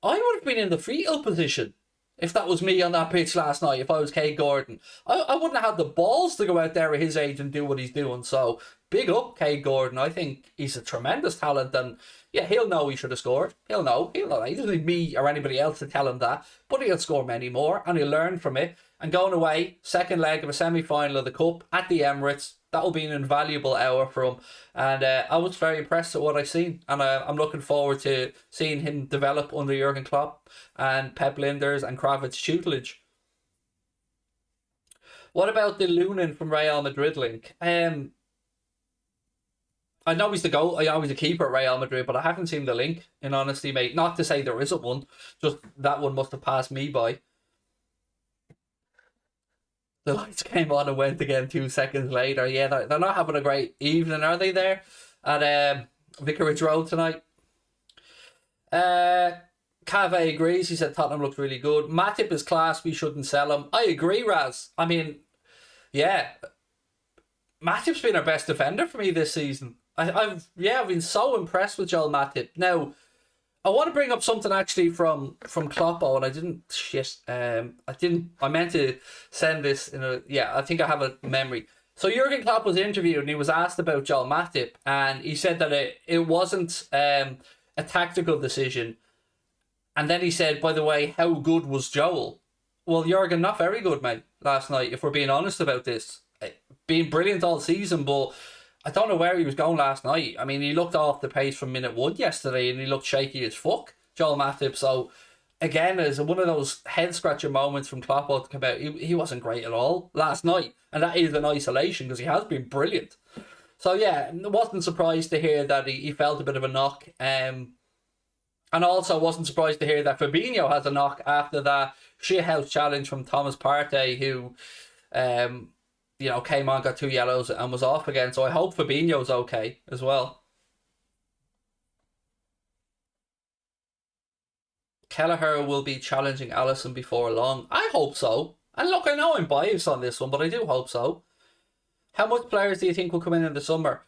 I would have been in the fetal position if that was me on that pitch last night, if I was Cade Gordon. I wouldn't have had the balls to go out there at his age and do what he's doing. So, big up Cade Gordon. I think he's a tremendous talent, and yeah, he'll know he should have scored. He'll know. He doesn't need me or anybody else to tell him that, but he'll score many more, and he'll learn from it. And going away, second leg of a semi-final of the Cup at the Emirates, that will be an invaluable hour for him. And I was very impressed at what I've seen. And I'm looking forward to seeing him develop under Jurgen Klopp and Pep Linders and Kravitz's tutelage. What about the Lunin from Real Madrid link? I know he's the goal. I know he's a keeper at Real Madrid, but I haven't seen the link, in honesty, mate. Not to say there isn't one. Just that one must have passed me by. The lights came on and went again 2 seconds later. Yeah, they're not having a great evening, are they, there at Vicarage Road tonight? Cave agrees. He said Tottenham looked really good. Matip is class. We shouldn't sell him. I agree, Raz. I mean, yeah, Matip's been our best defender for me this season. I've been so impressed with Joel Matip. Now, I want to bring up something actually from Kloppo, and I meant to send this I think I have a memory. So Jurgen Klopp was interviewed and he was asked about Joel Matip, and he said that it wasn't a tactical decision. And then he said, by the way, how good was Joel? Well, Jurgen, not very good, mate, last night, if we're being honest about this. Being brilliant all season, but I don't know where he was going last night. I mean, he looked off the pace from minute 1 yesterday, and he looked shaky as fuck, Joel Matip. So, again, as one of those head-scratcher moments from Kloppo to come out, he wasn't great at all last night. And that is in isolation, because he has been brilliant. So, yeah, wasn't surprised to hear that he felt a bit of a knock. And also wasn't surprised to hear that Fabinho has a knock after that shithouse challenge from Thomas Partey, who came on, got 2 yellows and was off again. So I hope Fabinho's okay as well. Kelleher will be challenging Alisson before long. I hope so. And look, I know I'm biased on this one, but I do hope so. How much players do you think will come in the summer?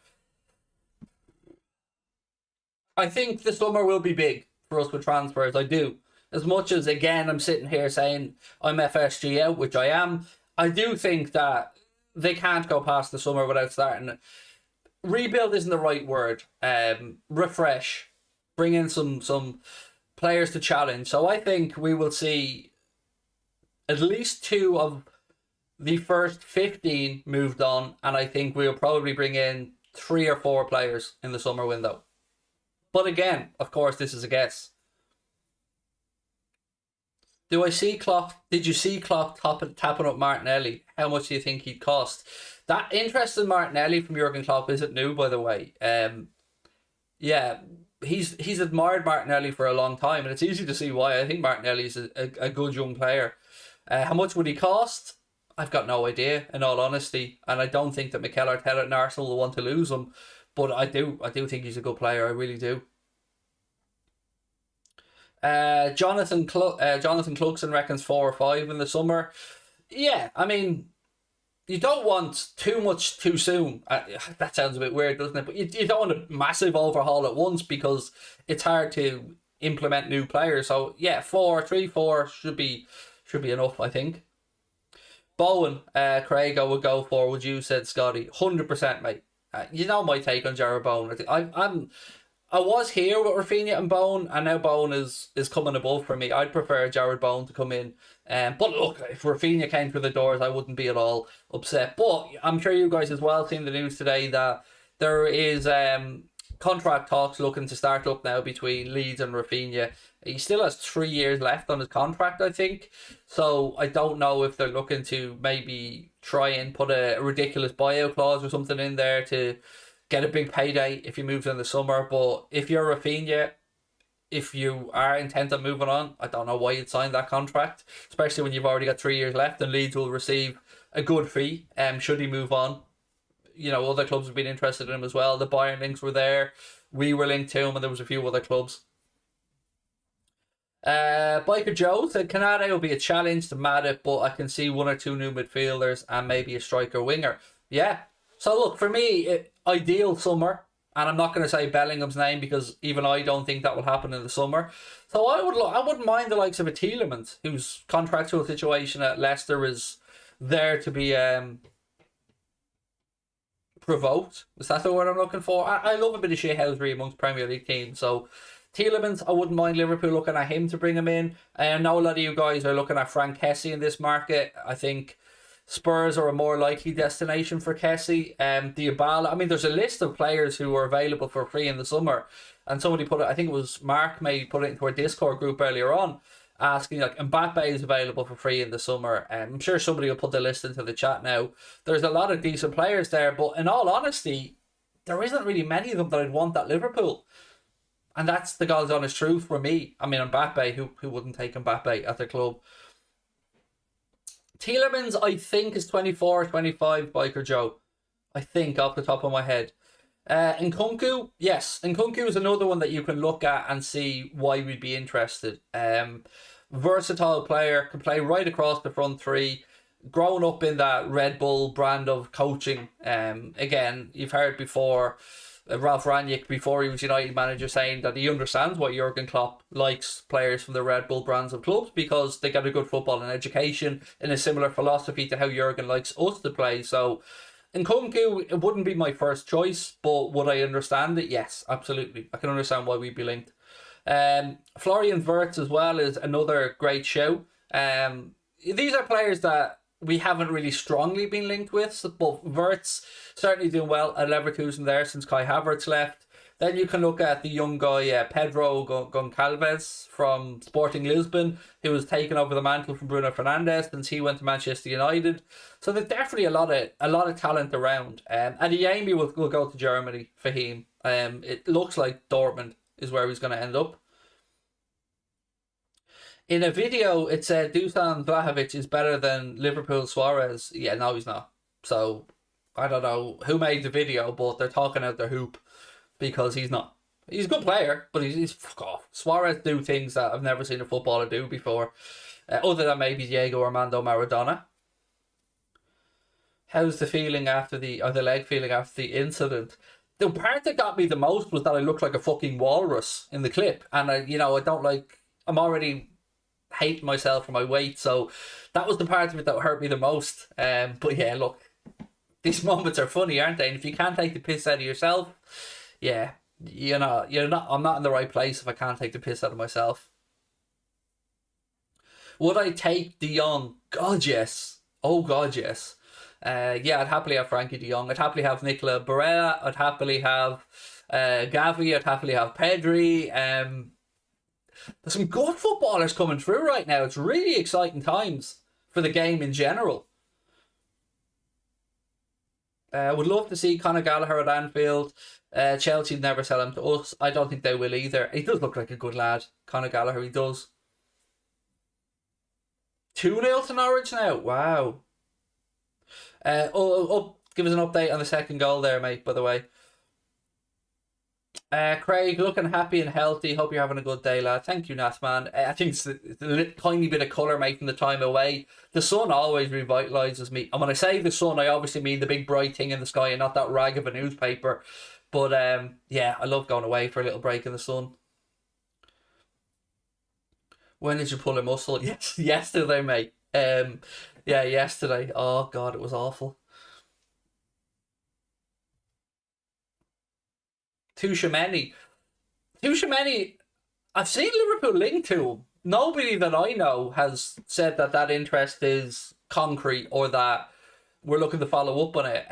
I think the summer will be big for us with transfers. I do. As much as, again, I'm sitting here saying I'm FSG out, which I am, I do think that they can't go past the summer without starting. Rebuild isn't the right word. Refresh. Bring in some players to challenge. So I think we will see at least 2 of the first 15 moved on, and I think we'll probably bring in 3 or 4 players in the summer window. But again, of course, this is a guess. Do I see Klopp? Did you see Klopp tapping up Martinelli? How much do you think he'd cost? That interest in Martinelli from Jurgen Klopp isn't new, by the way. Yeah, he's admired Martinelli for a long time, and it's easy to see why. I think Martinelli's a good young player. How much would he cost? I've got no idea, in all honesty, and I don't think that Mikel Arteta and Arsenal will want to lose him. But I do think he's a good player. I really do. Jonathan Cluxon reckons 4 or 5 in the summer. Yeah, I mean, you don't want too much too soon. That sounds a bit weird, doesn't it? But you don't want a massive overhaul at once, because it's hard to implement new players. So yeah, 3, 4 should be enough, I think. Bowen, Craig, I would go for. Would you? Said Scotty. 100%, mate. You know my take on Jarrod Bowen. I was here with Rafinha and Bowen, and now Bowen is coming above for me. I'd prefer Jarrod Bowen to come in. But look, if Rafinha came through the doors, I wouldn't be at all upset. But I'm sure you guys as well seen the news today that there is contract talks looking to start up now between Leeds and Rafinha. He still has 3 years left on his contract, I think. So I don't know if they're looking to maybe try and put a ridiculous buyout clause or something in there to get a big payday if he moves in the summer. But if you're Rafinha, if you are intent on moving on, I don't know why you'd sign that contract, especially when you've already got 3 years left, and Leeds will receive a good fee should he move on. You know, other clubs have been interested in him as well. The Bayern links were there. We were linked to him, and there was a few other clubs. Biker Joe said Canada will be a challenge to Matic, but I can see 1 or 2 new midfielders and maybe a striker winger. Yeah. So look, for me, ideal summer, and I'm not going to say Bellingham's name because even I don't think that will happen in the summer. So I wouldn't mind the likes of a Tielemans, whose contractual situation at Leicester is there to be provoked. Is that the word I'm looking for? I love a bit of shithousery amongst Premier League teams. So Tielemans, I wouldn't mind Liverpool looking at him to bring him in. I know a lot of you guys are looking at Frank Kessie in this market. I think Spurs are a more likely destination for Kessie. Dybala, I mean, there's a list of players who are available for free in the summer. And somebody put it, I think it was Mark, maybe put it into our Discord group earlier on, asking like Mbappe is available for free in the summer. I'm sure somebody will put the list into the chat now. There's a lot of decent players there, but in all honesty, there isn't really many of them that I'd want at Liverpool. And that's the God's honest truth for me. I mean, Mbappe, who wouldn't take Mbappe at the club? Tielemans, I think, is 24 or 25, Biker Joe. I think, off the top of my head. Nkunku, yes. Nkunku is another one that you can look at and see why we'd be interested. Versatile player, can play right across the front three. Grown up in that Red Bull brand of coaching. Again, you've heard before Ralph Rangnick, before he was United manager, saying that he understands why Jurgen Klopp likes players from the Red Bull brands of clubs, because they get a good football and education in a similar philosophy to how Jurgen likes us to play. So Nkunku, it wouldn't be my first choice, but would I understand it? Yes, absolutely. I can understand why we'd be linked. Florian Wirtz as well is another great show. These are players that we haven't really strongly been linked with, but Wirtz certainly doing well at Leverkusen there since Kai Havertz left. Then you can look at the young guy Pedro Goncalves from Sporting Lisbon, who has taken over the mantle from Bruno Fernandes since he went to Manchester United. So there's definitely a lot of talent around. And Adeyemi will go to Germany for him. It looks like Dortmund is where he's going to end up. In a video, it said Dusan Vlahovic is better than Liverpool Suarez. Yeah, no, he's not. So I don't know who made the video, but they're talking out their hoop, because he's not. He's a good player, but he's fuck off. Suarez do things that I've never seen a footballer do before, other than maybe Diego Armando Maradona. How's the feeling after the leg feeling after the incident? The part that got me the most was that I looked like a fucking walrus in the clip, and I don't like. I'm already hating myself for my weight. So that was the part of it that hurt me the most. But yeah, look, these moments are funny, aren't they? And if you can't take the piss out of yourself, yeah, you're not. I'm not in the right place if I can't take the piss out of myself. Would I take De Jong? God, yes. Oh, God, yes. Yeah, I'd happily have Frankie De Jong. I'd happily have Nicola Barella. I'd happily have Gavi. I'd happily have Pedri. There's some good footballers coming through right now. It's really exciting times for the game in general. Would love to see Conor Gallagher at Anfield. Chelsea never sell him to us. I don't think they will either. He does look like a good lad, Conor Gallagher. He does. 2-0 to Norwich now. Wow. Give us an update on the second goal there, mate, by the way. Craig, looking happy and healthy. Hope you're having a good day, lad. Thank you, Nat, man. I think it's a tiny bit of colour making the time away. The sun always revitalises me. And when I say the sun, I obviously mean the big bright thing in the sky and not that rag of a newspaper. But yeah, I love going away for a little break in the sun. When did you pull a muscle? Yes, yesterday, mate. Yeah, yesterday. Oh God, it was awful. Tchouaméni. I've seen Liverpool linked to him. Nobody that I know has said that that interest is concrete or that we're looking to follow up on it.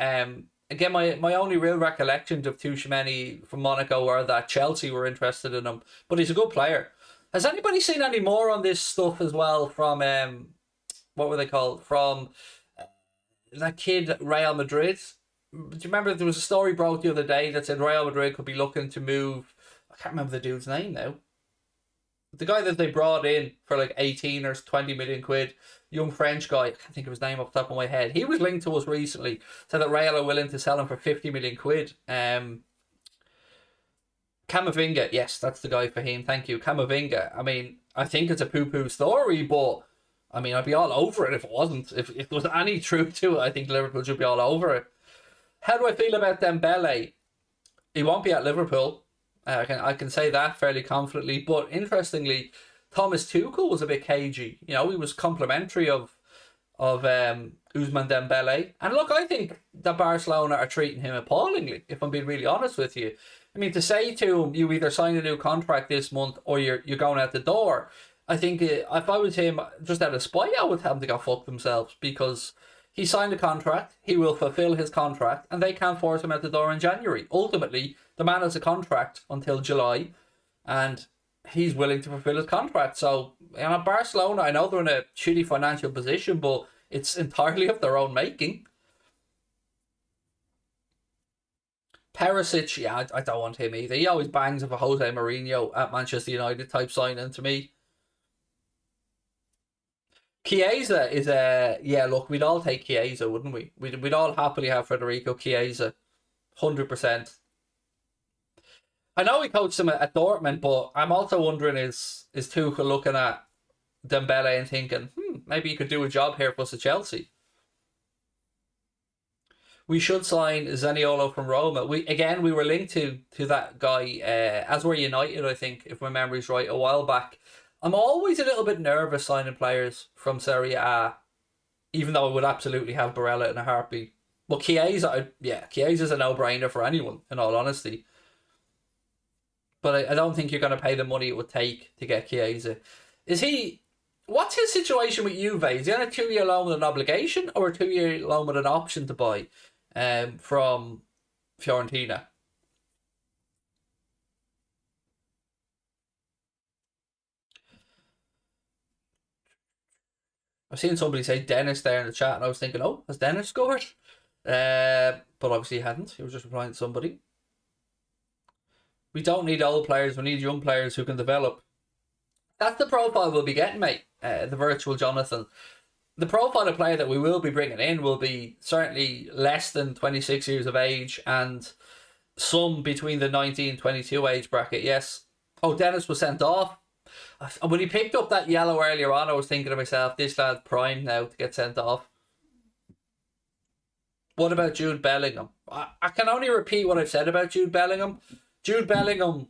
Again, my only real recollections of Tchouaméni from Monaco are that Chelsea were interested in him, but he's a good player. Has anybody seen any more on this stuff as well from what were they called? From that kid at Real Madrid? Do you remember there was a story broke the other day that said Real Madrid could be looking to move? I can't remember the dude's name now. The guy that they brought in for like 18 or 20 million quid, young French guy, I can't think of his name off the top of my head. He was linked to us recently, said that Real are willing to sell him for 50 million quid. Camavinga, yes, that's the guy for him. Thank you, Camavinga. I mean, I think it's a poo-poo story, but I mean, I'd be all over it if it wasn't. If there was any truth to it, I think Liverpool should be all over it. How do I feel about Dembele? He won't be at Liverpool. I can say that fairly confidently. But interestingly, Thomas Tuchel was a bit cagey. You know, he was complimentary of Ousmane Dembele. And look, I think that Barcelona are treating him appallingly, if I'm being really honest with you. I mean, to say to him, you either sign a new contract this month or you're going out the door. I think if I was him, just out of spite, I would tell them to go fuck themselves, because he signed a contract, he will fulfill his contract, and they can't force him out the door in January. Ultimately, the man has a contract until July, and he's willing to fulfill his contract. So, Barcelona, I know they're in a shitty financial position, but it's entirely of their own making. Perisic, yeah, I don't want him either. He always bangs of a Jose Mourinho at Manchester United type signing to me. Chiesa is yeah, look, we'd all take Chiesa, wouldn't we? We'd all happily have Federico Chiesa, 100%. I know he coached him at Dortmund, but I'm also wondering, is Tuchel looking at Dembele and thinking, maybe he could do a job here for us at Chelsea? We should sign Zaniolo from Roma. We were linked to that guy, as were United, I think, if my memory's right, a while back. I'm always a little bit nervous signing players from Serie A, even though I would absolutely have Barella in a heartbeat. But Chiesa's a no-brainer for anyone, in all honesty. But I don't think you're going to pay the money it would take to get Chiesa. What's his situation with Juve? Is he on a 2-year loan with an obligation or a 2-year loan with an option to buy from Fiorentina? I've seen somebody say Dennis there in the chat, and I was thinking, oh, has Dennis scored? But obviously he hadn't. He was just replying to somebody. We don't need old players. We need young players who can develop. That's the profile we'll be getting, mate. The virtual Jonathan. The profile of player that we will be bringing in will be certainly less than 26 years of age, and some between the 19 and 22 age bracket, yes. Oh, Dennis was sent off. When he picked up that yellow earlier on, I was thinking to myself, this lad's prime now to get sent off. What about Jude Bellingham? I can only repeat what I've said about Jude Bellingham. Jude Bellingham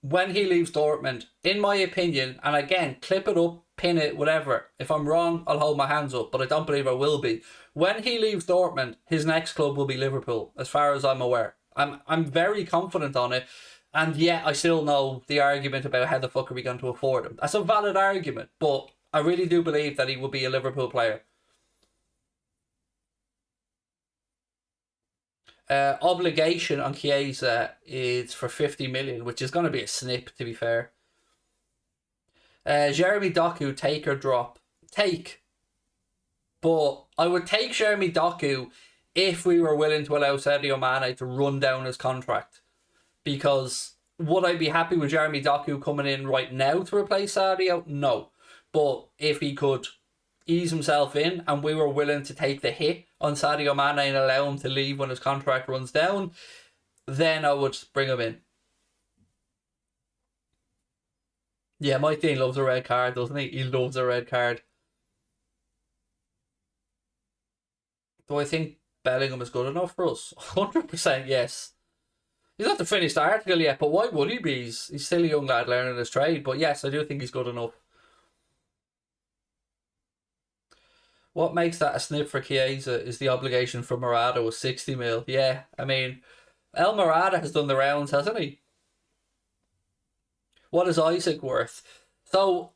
when he leaves Dortmund, in my opinion, and again, clip it up, pin it, whatever. If I'm wrong, I'll hold my hands up, but I don't believe I will be. When he leaves Dortmund, his next club will be Liverpool, as far as I'm aware. I'm very confident on it. And yet, I still know the argument about how the fuck are we going to afford him. That's a valid argument, but I really do believe that he will be a Liverpool player. Obligation on Chiesa is for 50 million, which is going to be a snip, to be fair. Jeremy Doku, take or drop? Take. But I would take Jeremy Doku if we were willing to allow Sadio Mane to run down his contract. Because would I be happy with Jeremy Doku coming in right now to replace Sadio? No. But if he could ease himself in and we were willing to take the hit on Sadio Mane and allow him to leave when his contract runs down, then I would bring him in. Yeah, Mike Dean loves a red card, doesn't he? He loves a red card. Do I think Bellingham is good enough for us? 100% yes. He's not the finished article yet, but why would he be? He's still a young lad learning his trade. But yes, I do think he's good enough. What makes that a snip for Chiesa is the obligation for Morata was 60 mil. Yeah, I mean, El Morata has done the rounds, hasn't he? What is Isaac worth? So,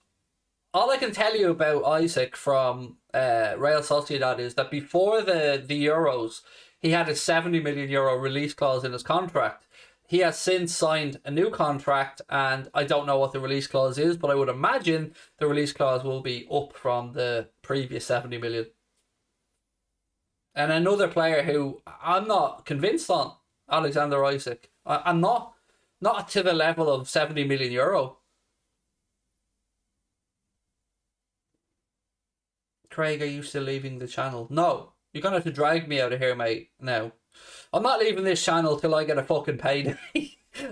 all I can tell you about Isaac from Real Sociedad is that before the Euros, he had a 70 million euro release clause in his contract. He has since signed a new contract, and I don't know what the release clause is, but I would imagine the release clause will be up from the previous 70 million. And another player who I'm not convinced on, Alexander Isaac. I'm not to the level of 70 million euro. Craig, are you still leaving the channel? No. You're going to have to drag me out of here, mate, now. I'm not leaving this channel till I get a fucking payday.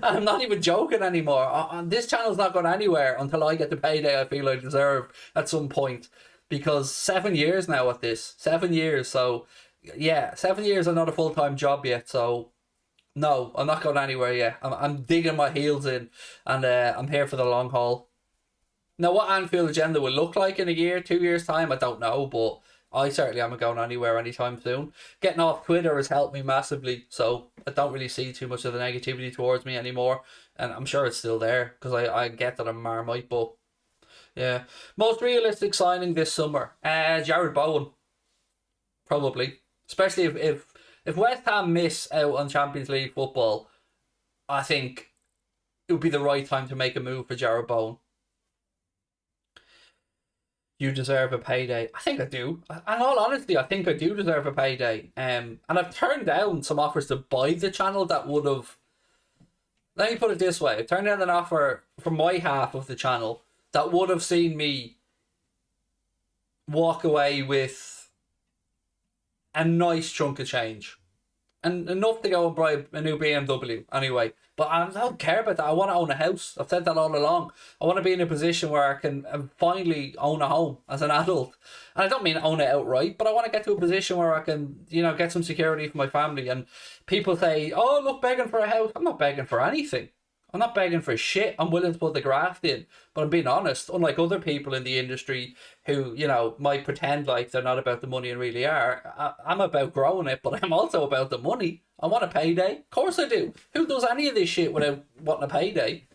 I'm not even joking anymore. This channel's not going anywhere until I get the payday I feel I deserve at some point. Because 7 years now at this. 7 years, so... Yeah, 7 years are not a full-time job yet, so... No, I'm not going anywhere yet. I'm digging my heels in, and I'm here for the long haul. Now, what Anfield agenda will look like in a year, 2 years' time, I don't know, but... I certainly am going anywhere anytime soon. Getting off Twitter has helped me massively, so I don't really see too much of the negativity towards me anymore. And I'm sure it's still there, because I get that I'm Marmite, but yeah. Most realistic signing this summer? Jared Bowen. Probably. Especially if West Ham miss out on Champions League football, I think it would be the right time to make a move for Jared Bowen. You deserve a payday. I think I do. In all honesty, I think I do deserve a payday. And I've turned down some offers to buy the channel that would have... Let me put it this way. I've turned down an offer from my half of the channel that would have seen me walk away with a nice chunk of change. And enough to go and buy a new BMW anyway. But I don't care about that. I want to own a house. I've said that all along. I want to be in a position where I can finally own a home as an adult. And I don't mean own it outright, but I want to get to a position where I can, get some security for my family. And people say, oh, look, begging for a house. I'm not begging for anything. I'm not begging for shit. I'm willing to put the graft in. But I'm being honest, unlike other people in the industry who, might pretend like they're not about the money and really are, I'm about growing it, but I'm also about the money. I want a payday. Of course I do. Who does any of this shit without wanting a payday?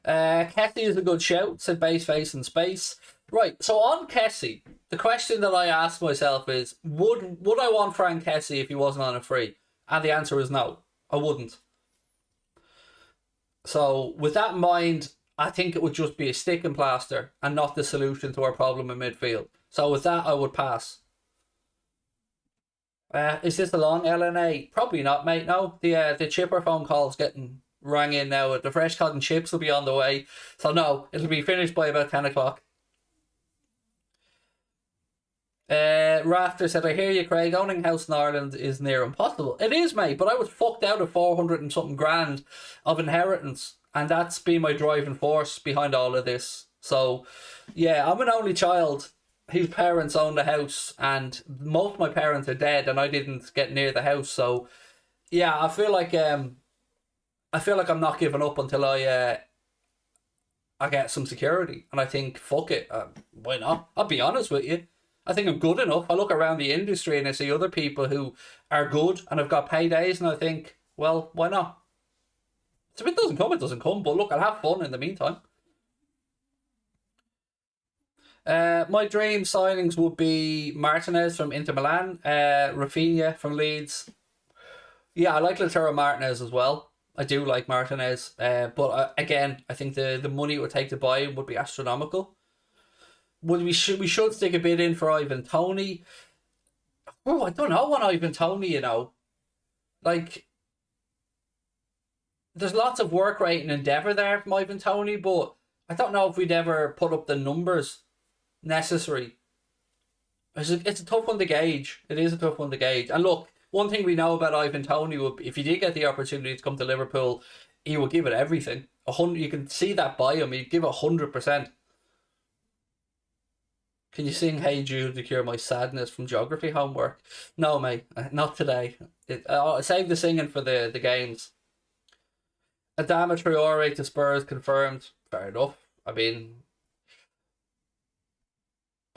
Kessie is a good shout, said Baseface in space. Right, so on Kessie, the question that I ask myself is, would I want Frank Kessie if he wasn't on a free? And the answer is no. I wouldn't. So, with that in mind, I think it would just be a stick and plaster and not the solution to our problem in midfield. So, with that, I would pass. Is this a long LNA? Probably not, mate. No, the chipper phone call's getting rang in now. The fresh cotton chips will be on the way. So, no, it'll be finished by about 10 o'clock. Rafter said, I hear you, Craig. Owning a house in Ireland is near impossible. It is, mate, but I was fucked out of 400 and something grand of inheritance, and that's been my driving force behind all of this. So, yeah, I'm an only child whose parents own the house, and most of my parents are dead, and I didn't get near the house. So, yeah, I feel like I feel like I'm not giving up until I get some security. And I think, fuck it, why not? I'll be honest with you. I think I'm good enough. I look around the industry and I see other people who are good and have got paydays, and I think, well, why not? So if it doesn't come, it doesn't come. But look, I'll have fun in the meantime. My dream signings would be Martinez from Inter Milan, Rafinha from Leeds. Yeah, I like Lautaro Martinez as well. I do like Martinez, but again, I think the money it would take to buy him would be astronomical. Would we should stick a bid in for Ivan Toney? Oh, I don't know on Ivan Toney. Like there's lots of work rate and endeavour there from Ivan Toney, but I don't know if we'd ever put up the numbers necessary. It's a tough one to gauge. It is a tough one to gauge. And look, one thing we know about Ivan Toney would be, if he did get the opportunity to come to Liverpool, he would give it everything. 100. You can see that by him. He'd give 100%. Can you sing "Hey Jude" to cure my sadness from geography homework? No, mate, not today. Save the singing for the games. Adama Traore to Spurs confirmed. Fair enough. I mean,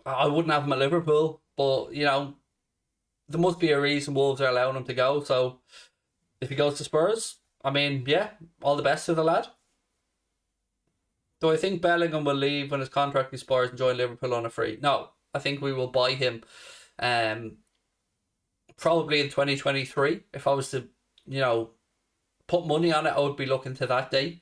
I wouldn't have him at Liverpool, but there must be a reason Wolves are allowing him to go. So if he goes to Spurs, I mean, yeah, all the best to the lad. Do I think Bellingham will leave when his contract expires and join Liverpool on a free? No, I think we will buy him probably in 2023. If I was to, put money on it, I would be looking to that date.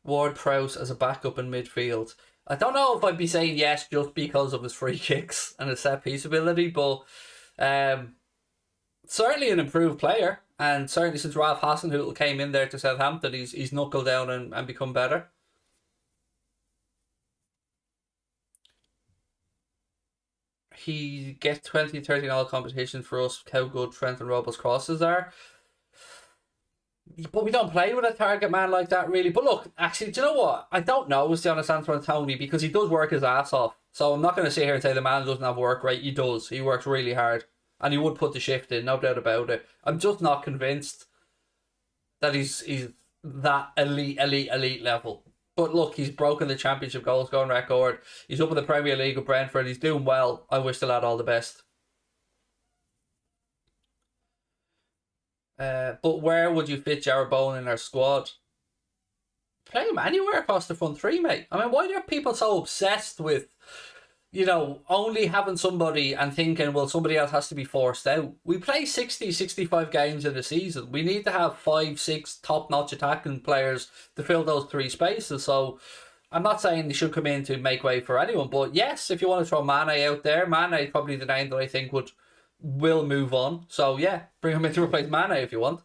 Ward-Prowse as a backup in midfield. I don't know if I'd be saying yes just because of his free kicks and his set piece ability, but certainly an improved player. And certainly since Ralph Hasenhüttl came in there to Southampton, he's knuckled down and become better. He gets 20-30 in all competitions for us. How good Trent and Robles crosses are. But we don't play with a target man like that, really. But look, actually, do you know what? I don't know is the honest answer on Toney, because he does work his ass off. So I'm not going to sit here and say the man doesn't have work rate. He does. He works really hard. And he would put the shift in, no doubt about it. I'm just not convinced that he's that elite level. But look, he's broken the championship goal scoring record. He's up in the Premier League with Brentford. He's doing well. I wish the lad all the best. But where would you fit Jarrod Bowen in our squad? Play him anywhere across the front three, mate. I mean, why are people so obsessed with only having somebody and thinking, well, somebody else has to be forced out? We play 60, 65 games in a season. We need to have 5, 6 top-notch attacking players to fill those 3 spaces. So I'm not saying they should come in to make way for anyone, but yes, if you want to throw Mane out there, Mane is probably the name that I think will move on. So yeah, bring him in to replace Mane if you want.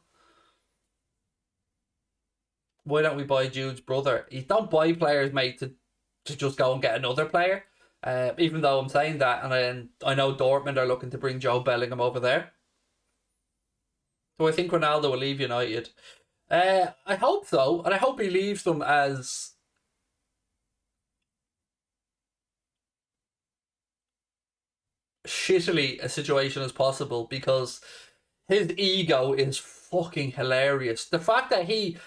Why don't we buy Jude's brother? You don't buy players, mate, to just go and get another player. Even though I'm saying that, and I know Dortmund are looking to bring Joe Bellingham over there. So I think Ronaldo will leave United. I hope so, and I hope he leaves them as shittily a situation as possible, because his ego is fucking hilarious. The fact that he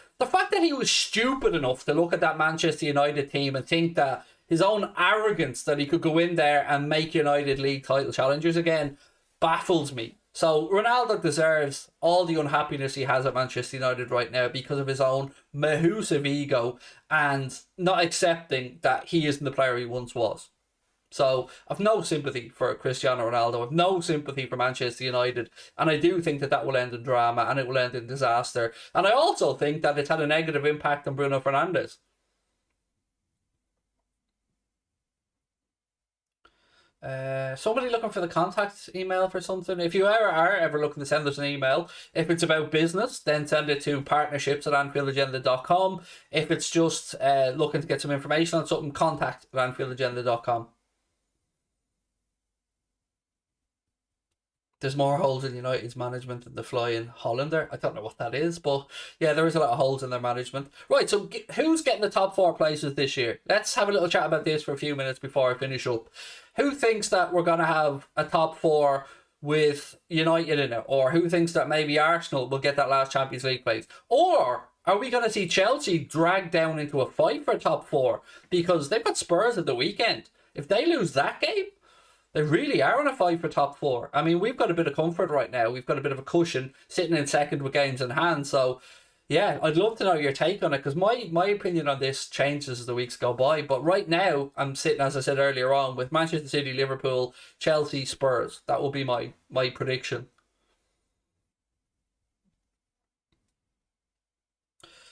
was stupid enough to look at that Manchester United team and think that his own arrogance that he could go in there and make United League title challengers again baffles me. So Ronaldo deserves all the unhappiness he has at Manchester United right now because of his own massive ego and not accepting that he isn't the player he once was. So I've no sympathy for Cristiano Ronaldo. I've no sympathy for Manchester United. And I do think that will end in drama and it will end in disaster. And I also think that it's had a negative impact on Bruno Fernandes. Somebody looking for the contact email for something. If you are ever looking to send us an email, if it's about business, then send it to partnerships@AnfieldAgenda.com. If it's just looking to get some information on something, contact@AnfieldAgenda.com. There's more holes in United's management than the flying Hollander. I don't know what that is, but yeah, there is a lot of holes in their management. Right, so who's getting the top 4 places this year? Let's have a little chat about this for a few minutes before I finish up. Who thinks that we're going to have a top 4 with United in it, or who thinks that maybe Arsenal will get that last Champions League place, or are we going to see Chelsea dragged down into a fight for top four because they've got Spurs at the weekend? If they lose that game, they really are in a fight for top four. I mean, we've got a bit of comfort right now. We've got a bit of a cushion sitting in second with games in hand. So, yeah, I'd love to know your take on it, because my opinion on this changes as the weeks go by. But right now, I'm sitting, as I said earlier on, with Manchester City, Liverpool, Chelsea, Spurs. That will be my prediction.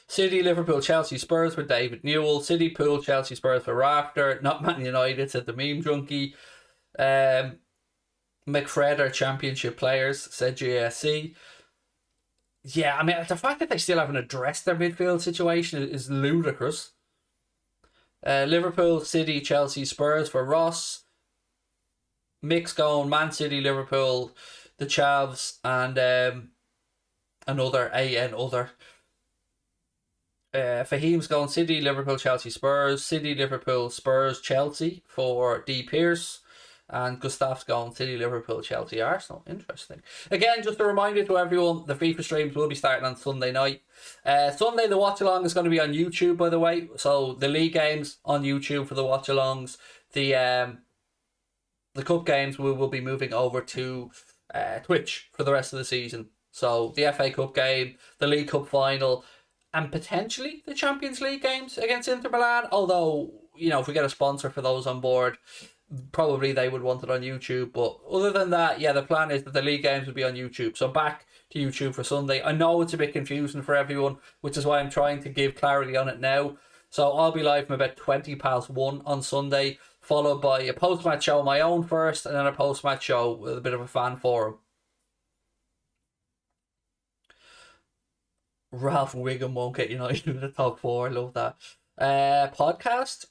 City, Liverpool, Chelsea, Spurs for David Newell. City, Pool, Chelsea, Spurs for Rafter. Not Man United, said the meme junkie. McFredder, Championship players, said GSC. Yeah, I mean, the fact that they still haven't addressed their midfield situation is ludicrous. Liverpool, City, Chelsea, Spurs for Ross. Mix going Man City, Liverpool, the Chavs, and another AN other. Fahim's going City, Liverpool, Chelsea, Spurs. City, Liverpool, Spurs, Chelsea for D. Pierce. And Gustav's going City, Liverpool, Chelsea, Arsenal. Interesting. Again, just a reminder to everyone, the FIFA streams will be starting on Sunday night. Sunday, the watch-along is going to be on YouTube, by the way. So the league games on YouTube for the watch-alongs. The cup games will be moving over to Twitch for the rest of the season. So the FA Cup game, the League Cup final, and potentially the Champions League games against Inter Milan. Although, if we get a sponsor for those on board, probably they would want it on YouTube. But other than that, yeah, the plan is that the league games will be on YouTube. So back to YouTube for Sunday. I know it's a bit confusing for everyone, which is why I'm trying to give clarity on it now. So I'll be live from about 1:20 on Sunday, followed by a post-match show, my own first, and then a post-match show with a bit of a fan forum. Ralph Wiggum won't get United in the top four. I love that. Podcast?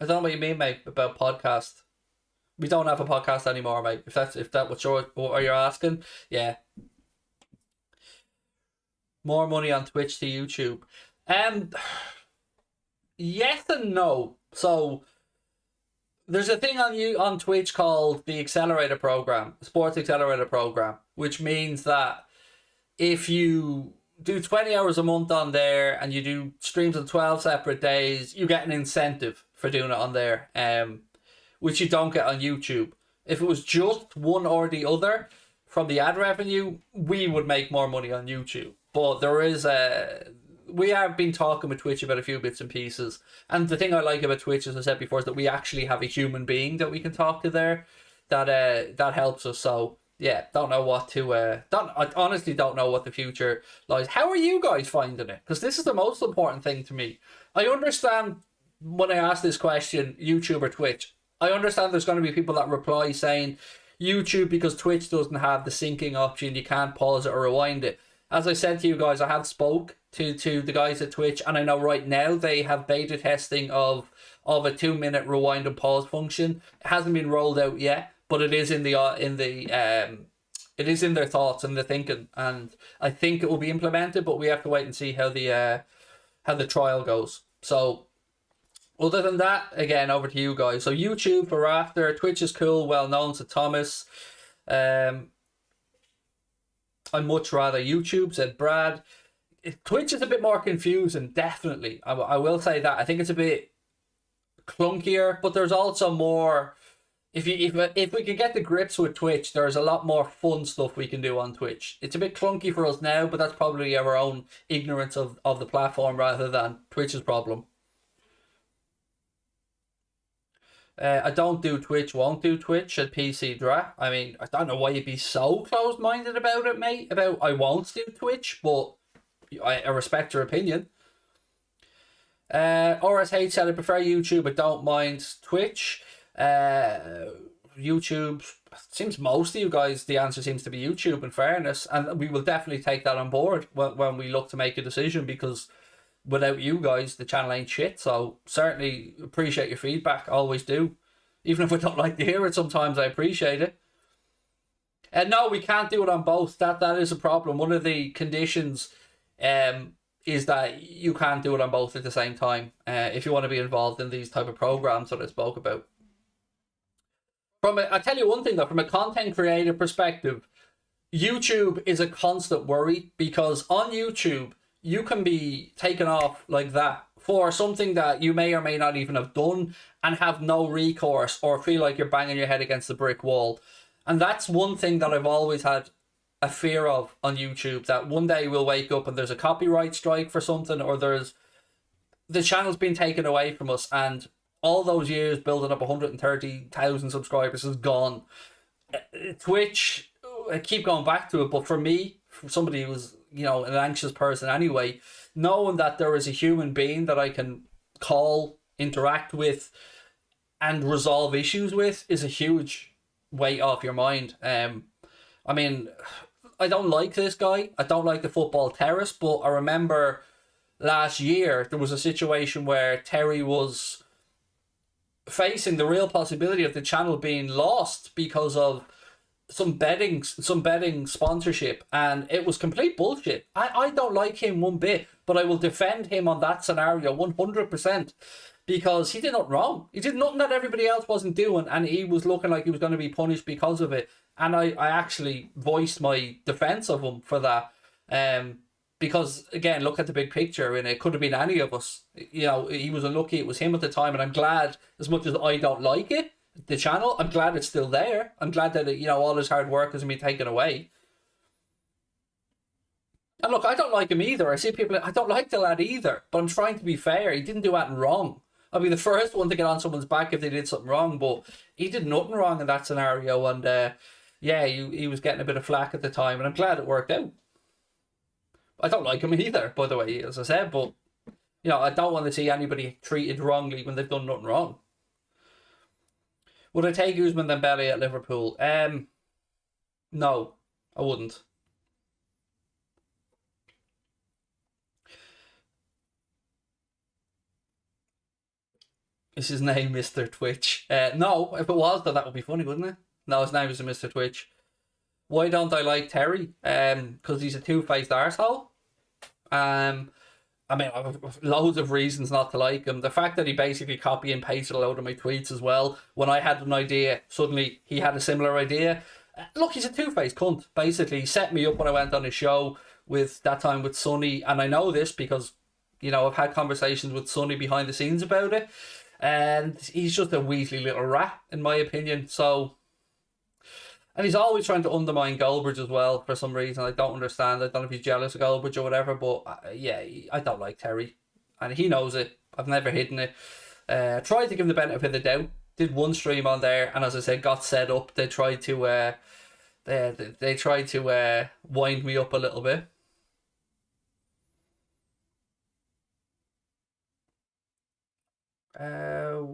I don't know what you mean, mate, about podcast. We don't have a podcast anymore, mate. If that's what you're asking, yeah. More money on Twitch to YouTube. Yes and no. So there's a thing on Twitch called the Accelerator Program, Sports Accelerator Program, which means that if you do 20 hours a month on there and you do streams on 12 separate days, you get an incentive for doing it on there, which you don't get on YouTube. If it was just one or the other from the ad revenue, we would make more money on YouTube. But we have been talking with Twitch about a few bits and pieces, and the thing I like about Twitch, as I said before, is that we actually have a human being that we can talk to there that helps us. So yeah, don't know what to. I honestly don't know what the future lies. How are you guys finding it? Because this is the most important thing to me. I understand when I ask this question, YouTube or Twitch. I understand there's going to be people that reply saying YouTube because Twitch doesn't have the syncing option. You can't pause it or rewind it. As I said to you guys, I have spoke to the guys at Twitch, and I know right now they have beta testing of a 2-minute rewind and pause function. It hasn't been rolled out yet, but it is in it is in their thoughts and the thinking, and I think it will be implemented. But we have to wait and see how the trial goes. So other than that, again, over to you guys. So YouTube for Rafter, Twitch is cool, well known to Thomas. I'd much rather YouTube, said Brad. Twitch is a bit more confusing, definitely. I will say that. I think it's a bit clunkier, but there's also more. If we can get the grips with Twitch, there's a lot more fun stuff we can do on Twitch. It's a bit clunky for us now, but that's probably our own ignorance of the platform rather than Twitch's problem. I don't do Twitch, won't do Twitch at PC Dra. I mean, I don't know why you'd be so closed-minded about it, mate. About I won't do Twitch, but I respect your opinion. RSH said I prefer YouTube, but don't mind Twitch. YouTube, seems most of you guys, the answer seems to be YouTube, in fairness, and we will definitely take that on board when we look to make a decision, because without you guys the channel ain't shit. So certainly appreciate your feedback, always do, even if I don't like to hear it sometimes. I appreciate it. And no, we can't do it on both. That is a problem. One of the conditions is that you can't do it on both at the same time if you want to be involved in these type of programs that I spoke about. I tell you one thing though, from a content creator perspective, YouTube is a constant worry because on YouTube you can be taken off like that for something that you may or may not even have done and have no recourse or feel like you're banging your head against the brick wall. And that's one thing that I've always had a fear of on YouTube, that one day we'll wake up and there's a copyright strike for something, or there's the channel's been taken away from us and all those years building up 130,000 subscribers is gone. Twitch, I keep going back to it, but for me, for somebody who's, you know, an anxious person anyway, knowing that there is a human being that I can call, interact with, and resolve issues with is a huge weight off your mind. I mean, I don't like this guy. I don't like the football terrace, but I remember last year there was a situation where Terry was facing the real possibility of the channel being lost because of some betting sponsorship, and it was complete bullshit. I don't like him one bit, but I will defend him on that scenario 100% because he did nothing wrong. He did nothing that everybody else wasn't doing, and he was looking like he was going to be punished because of it. And I actually voiced my defense of him for that. Because again, look at the big picture, and it could have been any of us. You know, he was unlucky. It was him at the time, and I'm glad, as much as I don't like it, the channel, I'm glad it's still there. I'm glad that you know, all his hard work hasn't been taken away. And look, I don't like him either. I see people, I don't like the lad either, but I'm trying to be fair. He didn't do anything wrong. I'll be the first one to get on someone's back if they did something wrong, but he did nothing wrong in that scenario. And yeah, he was getting a bit of flack at the time, and I'm glad it worked out. I don't like him either, by the way, as I said, but you know, I don't want to see anybody treated wrongly when they've done nothing wrong. Would I take Usman Dembele at Liverpool? No, I wouldn't. Is his name Mr. Twitch? No, if it was, then that would be funny, wouldn't it? No, his name is Mr. Twitch. Why don't I like Terry? Because he's a two-faced arsehole. I mean, I've loads of reasons not to like him. The fact that he basically copy and pasted a load of my tweets as well. When I had an idea, suddenly he had a similar idea. Look, he's a two-faced cunt, basically. He set me up when I went on his show with that time with Sonny. And I know this because, you know, I've had conversations with Sonny behind the scenes about it. And he's just a weaselly little rat, in my opinion. So... And he's always trying to undermine Goldbridge as well for some reason. I don't understand. I don't know if he's jealous of Goldbridge or whatever, but yeah, I don't like Terry. And he knows it. I've never hidden it. Tried to give him the benefit of the doubt. Did one stream on there, and as I said, got set up. They tried to they tried to wind me up a little bit.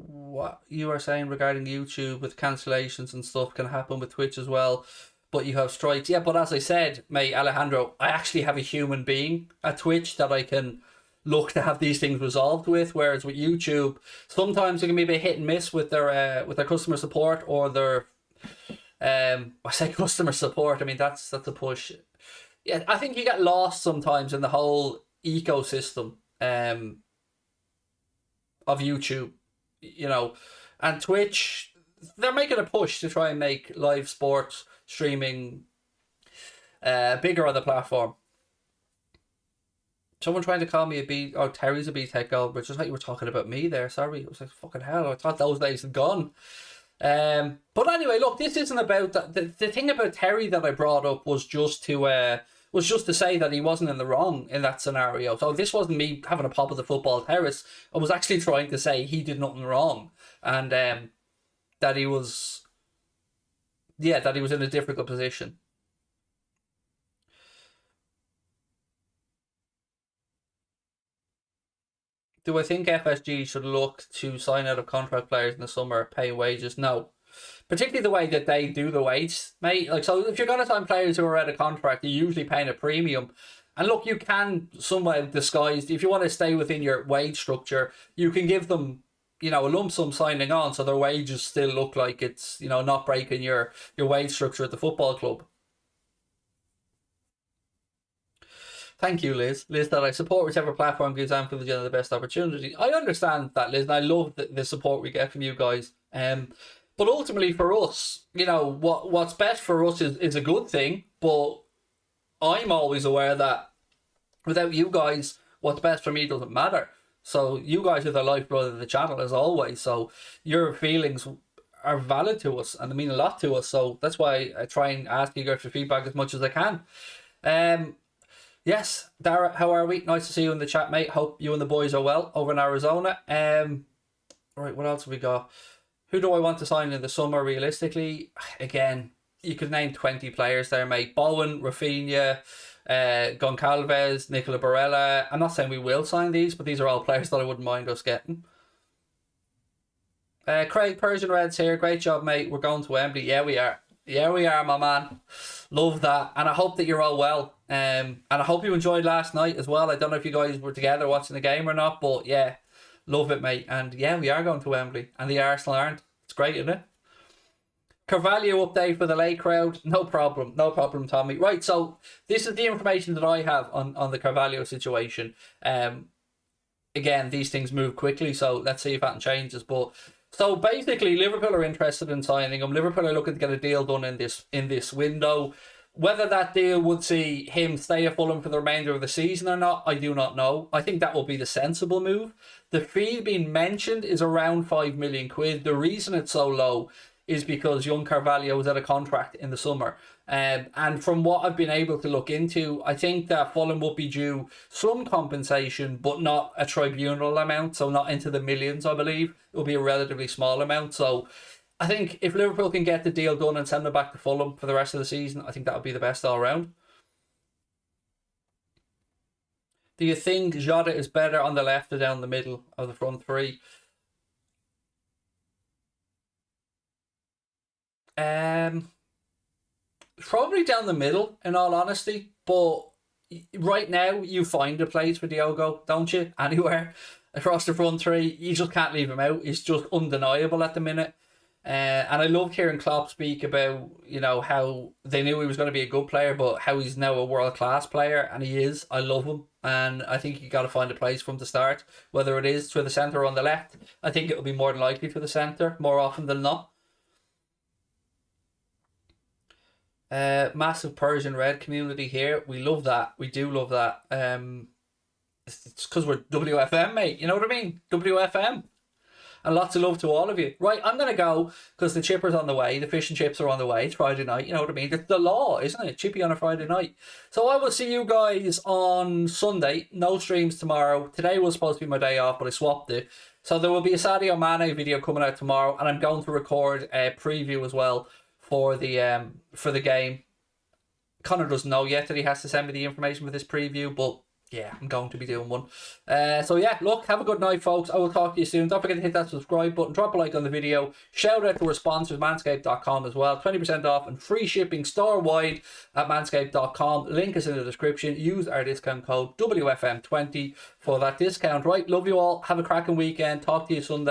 What you are saying regarding YouTube with cancellations and stuff can happen with Twitch as well, but you have strikes. Yeah, but as I said, mate, Alejandro, I actually have a human being at Twitch that I can look to have these things resolved with, whereas with YouTube, sometimes it can be a bit hit and miss with their customer support or their I say customer support, I mean that's a push. Yeah, I think you get lost sometimes in the whole ecosystem of YouTube, you know, and Twitch, they're making a push to try and make live sports streaming bigger on the platform. Someone trying to call me a B. Oh, Terry's a B-Tech Goldbridge. I thought you were talking about me there. Sorry. I was like, fucking hell. I thought those days had gone. But anyway, look, this isn't about that. The thing about Terry that I brought up was just to say that he wasn't in the wrong in that scenario. So this wasn't me having a pop at the football terrace. I was actually trying to say he did nothing wrong, and that he was in a difficult position. Do I think FSG should look to sign out of contract players in the summer, pay wages? No. Particularly the way that they do the wage, mate. Like, so if you're going to sign players who are out of contract, you're usually paying a premium. And look, you can somewhat disguise, if you want to stay within your wage structure, you can give them, you know, a lump sum signing on so their wages still look like it's, you know, not breaking your wage structure at the football club. Thank you, Liz. Liz, that I support whichever platform gives Anfield the best opportunity. I understand that, Liz, and I love the support we get from you guys. But ultimately for us, what's best for us is a good thing, but I'm always aware that without you guys, what's best for me doesn't matter. So you guys are the lifeblood of the channel as always. So your feelings are valid to us and they mean a lot to us. So that's why I try and ask you guys for feedback as much as I can. Yes, Dara, how are we? Nice to see you in the chat, mate. Hope you and the boys are well over in Arizona. Right, what else have we got? Who do I want to sign in the summer realistically? Again, you could name 20 players there, mate. Bowen, Rafinha, Goncalves, Nicola Barella. I'm not saying we will sign these, but these are all players that I wouldn't mind us getting. Craig, Persian Reds here. Great job, mate. We're going to Wembley. Yeah, we are. Yeah, we are, my man. Love that. And I hope that you're all well. And I hope you enjoyed last night as well. I don't know if you guys were together watching the game or not, but yeah, love it, mate. And yeah, we are going to Wembley. And the Arsenal aren't. It's great, isn't it? Carvalho update for the late crowd. No problem. No problem, Tommy. Right, so this is the information that I have on the Carvalho situation. Again, these things move quickly, so let's see if that changes. But so basically, Liverpool are interested in signing him. Liverpool are looking to get a deal done in this window. Whether that deal would see him stay at Fulham for the remainder of the season or not, I do not know. I think that will be the sensible move. The fee being mentioned is around 5 million quid. The reason it's so low is because young Carvalho was out of contract in the summer. And from what I've been able to look into, I think that Fulham will be due some compensation, but not a tribunal amount, so not into the millions, I believe. It will be a relatively small amount. So I think if Liverpool can get the deal done and send him back to Fulham for the rest of the season, I think that would be the best all round. Do you think Jota is better on the left or down the middle of the front three? Probably down the middle, in all honesty. But right now, you find a place for Diogo, don't you? Anywhere across the front three, you just can't leave him out. He's just undeniable at the minute. And I loved hearing Klopp speak about, how they knew he was going to be a good player, but how he's now a world-class player, and he is. I love him, and I think you got to find a place for him to start, whether it is to the centre or on the left. I think it will be more than likely to the centre, more often than not. Massive Persian Red community here. We love that. We do love that. It's because we're WFM, mate. You know what I mean? WFM. And lots of love to all of you. Right, I'm going to go because the chipper's on the way. The fish and chips are on the way. It's Friday night. You know what I mean? It's the law, isn't it? Chippy on a Friday night. So I will see you guys on Sunday. No streams tomorrow. Today was supposed to be my day off, but I swapped it. So there will be a Sadio Mane video coming out tomorrow. And I'm going to record a preview as well for the game. Connor doesn't know yet that he has to send me the information for this preview, but yeah, I'm going to be doing one. So yeah, look, have a good night, folks. I will talk to you soon. Don't forget to hit that subscribe button, drop a like on the video, shout out to our sponsors, manscaped.com as well. 20% off and free shipping store-wide at manscaped.com. Link is in the description. Use our discount code WFM20 for that discount. Right, love you all. Have a cracking weekend. Talk to you Sunday.